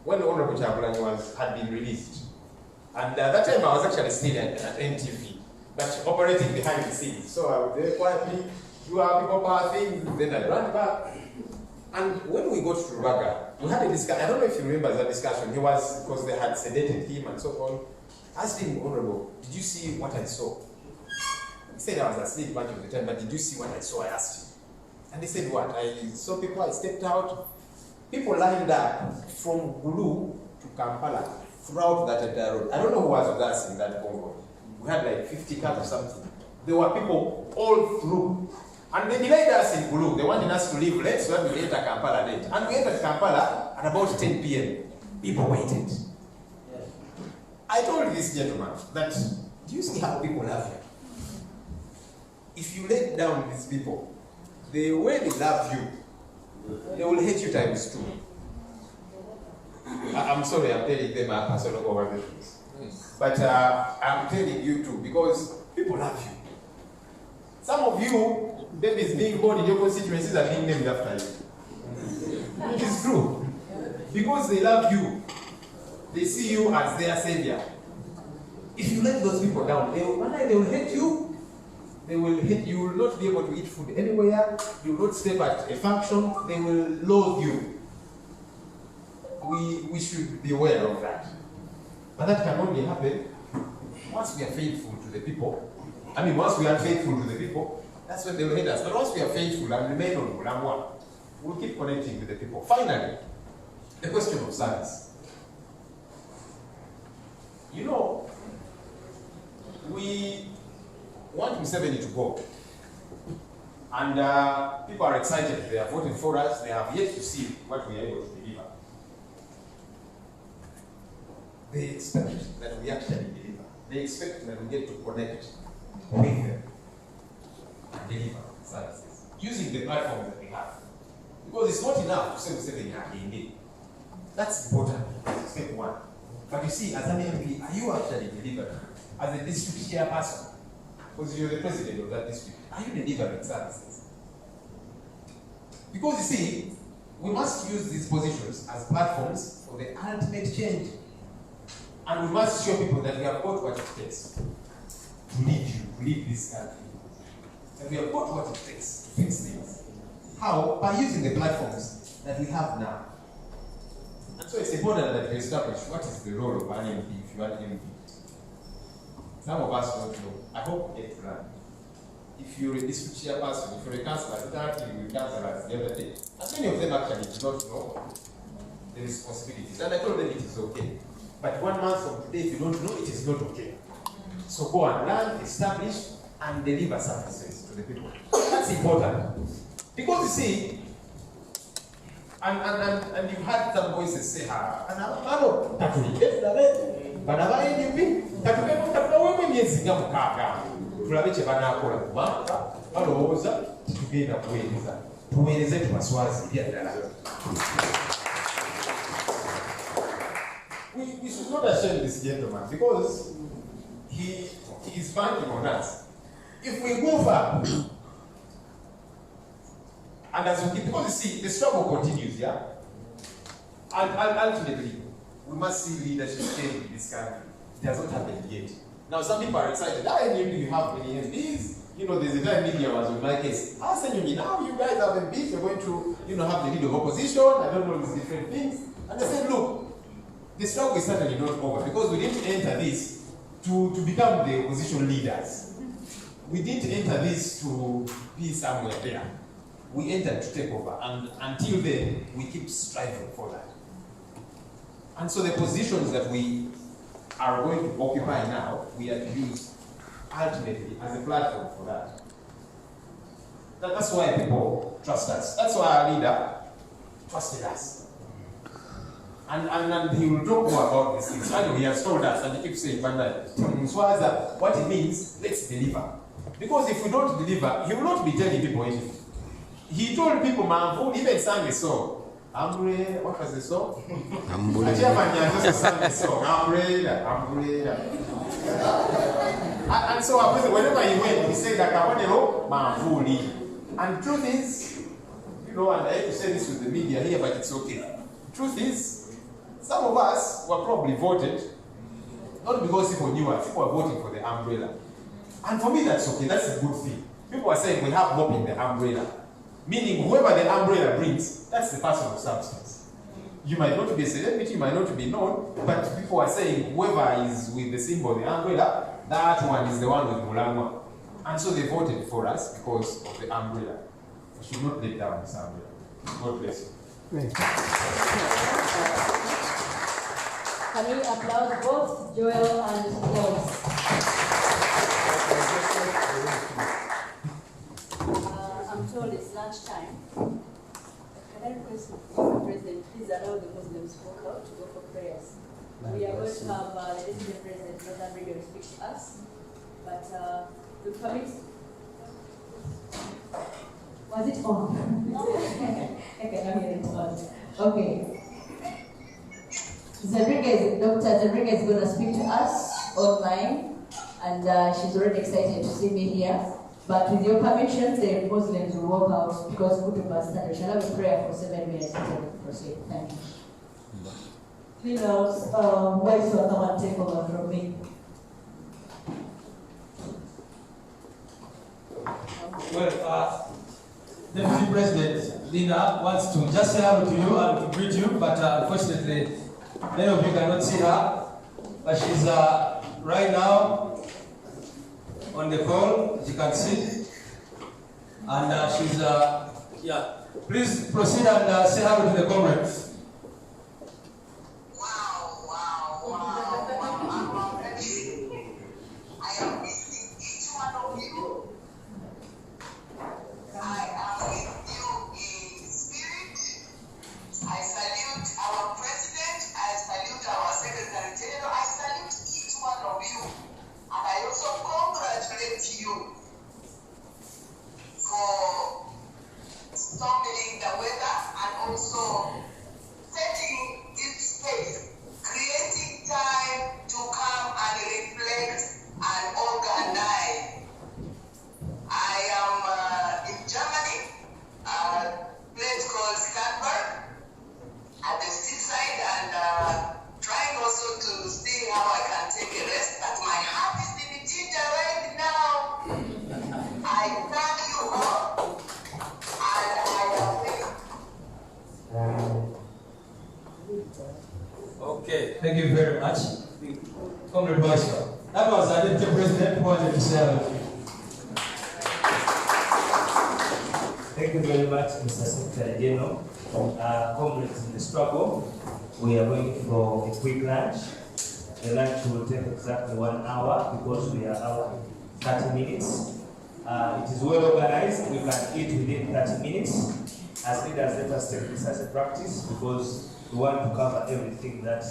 when the Honorable Chagulanyi had been released. And at that time I was actually still at NTV, but operating behind the scenes. So I would there quietly do our people power thing, then I ran back. And when we got to Rubaga, we had a discussion. I don't know if you remember that discussion. He was, because they had sedated him and so on. I asked him, Honorable, did you see what I saw? He said I was asleep much of the time, but did you see what I saw? I asked him. And he said, what? I saw people, I stepped out. People lined up from Gulu to Kampala throughout that entire road. I don't know who was with us in that convoy. We had like 50 cars or something. There were people all through. And they delayed us in Gulu. They wanted us to leave late so that we enter Kampala late. And we entered Kampala at about 10 p.m. People waited. I told this gentleman that, do you see how people love you? If you let down these people, the way they love you, they will hate you times 2. I'm sorry, I'm telling them our personal conversations. But I'm telling you too, because people love you. Some of you, babies being born in your constituencies are being named after you. It is true. Because they love you. They see you as their savior. If you let those people down, they will hate you. They will hate you. You will not be able to eat food anywhere. You will not stay at a function. They will loathe you. We should be aware of that. But that can only happen once we are faithful to the people. I mean, once we are faithful to the people, that's when they will hate us. But once we are faithful and remain on Bulamwa, we'll keep connecting with the people. Finally, the question of service. You know, we want Museveni to go. And people are excited. They have voted for us. They have yet to see what we are able to deliver. They expect that we actually deliver. They expect that we get to connect with them and deliver services using the platform that we have. Because it's not enough to say Museveni indeed. That's important. Step 1. But you see, as an MP, are you actually delivering? As a district chairperson, because you're the president of that district, are you delivering services? Because you see, we must use these positions as platforms for the ultimate change. And we must show people that we have got what it takes to lead you, to lead this country. And we have got what it takes to fix things. How? By using the platforms that we have now. And so it's important that we establish what is the role of an MP if you are an MP. Some of us don't know. I hope we get to learn. If you're a district chairperson, if you're a councillor, you can't deal with councillors the other day. And many of them actually do not know the responsibilities. And I told them it is okay. But 1 month from today, if you don't know, it is not okay. So go and learn, establish, and deliver services to the people. That's important. Because you see, and you've had some voices say, we should not ashamed this gentleman because he he is banking on us. If we move up, and as we keep, because you see, the struggle continues, yeah? And ultimately, we must see leadership change in this country. It has not happened yet. Now, some people are excited. You have many MPs. You know, there's a time media was in my case. I was saying, now you guys have MPs, you're going to, have the lead of opposition. I don't know these different things. And I said, look, the struggle is certainly not over because we didn't enter this to become the opposition leaders. We didn't enter this to be somewhere there. We entered to take over, and until then, we keep striving for that. And so the positions that we are going to occupy now, we are to use ultimately as a platform for that. That's why people trust us. That's why our leader trusted us. And he will talk more about these things. And he has told us, and he keeps saying, what it means, let's deliver. Because if we don't deliver, he will not be telling people anything. He told people, Mamvu, even sang a song. Umbrella, what was the song? Umbrella. Just sang a song. Umbrella. And so whenever he went, he said that I want to know Mamvu. And the truth is, and I hate to say this with the media here, but it's okay. The truth is, some of us were probably voted, not because people knew us, people were voting for the umbrella. And for me, that's okay, that's a good thing. People are saying we have hope in the umbrella. Meaning, whoever the umbrella brings, that's the person of substance. You might not be a celebrity, you might not be known, but people are saying whoever is with the symbol, the umbrella, that one is the one with Mulangwa. And so they voted for us because of the umbrella. We should not let down this umbrella. God bless you. Can we applaud both Joel and Rose? I'm told it's lunchtime. Can I request the President, please allow the Muslims to walk out to go for prayers? We are going to have the Deputy President, Northern Region, speak to us. But the permit. Was it on? No. I cannot hear it on. Okay. Dr. Zerriga is going to speak to us online, and she's already excited to see me here. But with your permission, the Muslims will walk out because Kutuba has started. Shall I have a prayer for 7 minutes before we proceed? Thank you. Females, wives will come and take over from me. Well, Deputy President Lina wants to just say hello to you and to greet you, but unfortunately, many of you cannot see her. But she's right now on the call, as you can see. And she's, please proceed and say hello to the comrades. Thank you very much. Comrade Vice. That was our Deputy President who wanted to say hello. Thank you very much, Mr. Secretary General. Comrades in the struggle, we are going for a quick lunch. The lunch will take exactly 1 hour because we are out 30 minutes. It is well organized. We can eat within 30 minutes. As leaders, let us take this as a practice because we want to cover everything that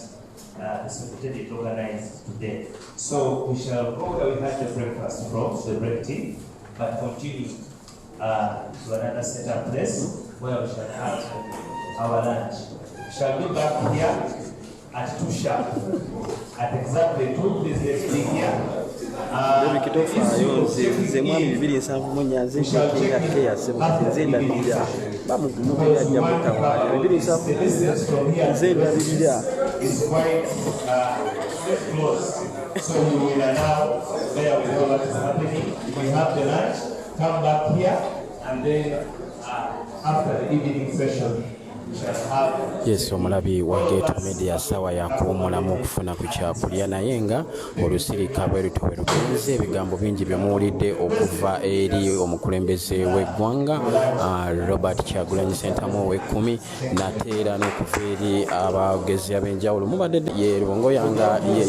the Secretary organized today. So we shall go where we had the breakfast from, the break team, but continue to another setup place where we shall have our lunch. We shall be back here at 2 sharp. At exactly 2, please let's be here. David Kitofayo nze mwami 274 nze ntekinga keyase nze ndabirira bamugumubira ajja mutawa 274 nze ndabirira So you will allow there with all that is happening. We have the lunch, come back here, and then after the evening session, we shall have. Yes, omulabi wa Gate Media sawa yakuwumulamu okufuna ku kyakulya naye nga olusirika bwe lugenze ebigambo bingi bye muwulidde okuva eri omukulembeze w'eggwanga Robert Kyagulanyi Ssentamu ow'ekkumi nate era n'okuva eri abagezi ab'enjawulo mubadde ye Lubongo yanga ye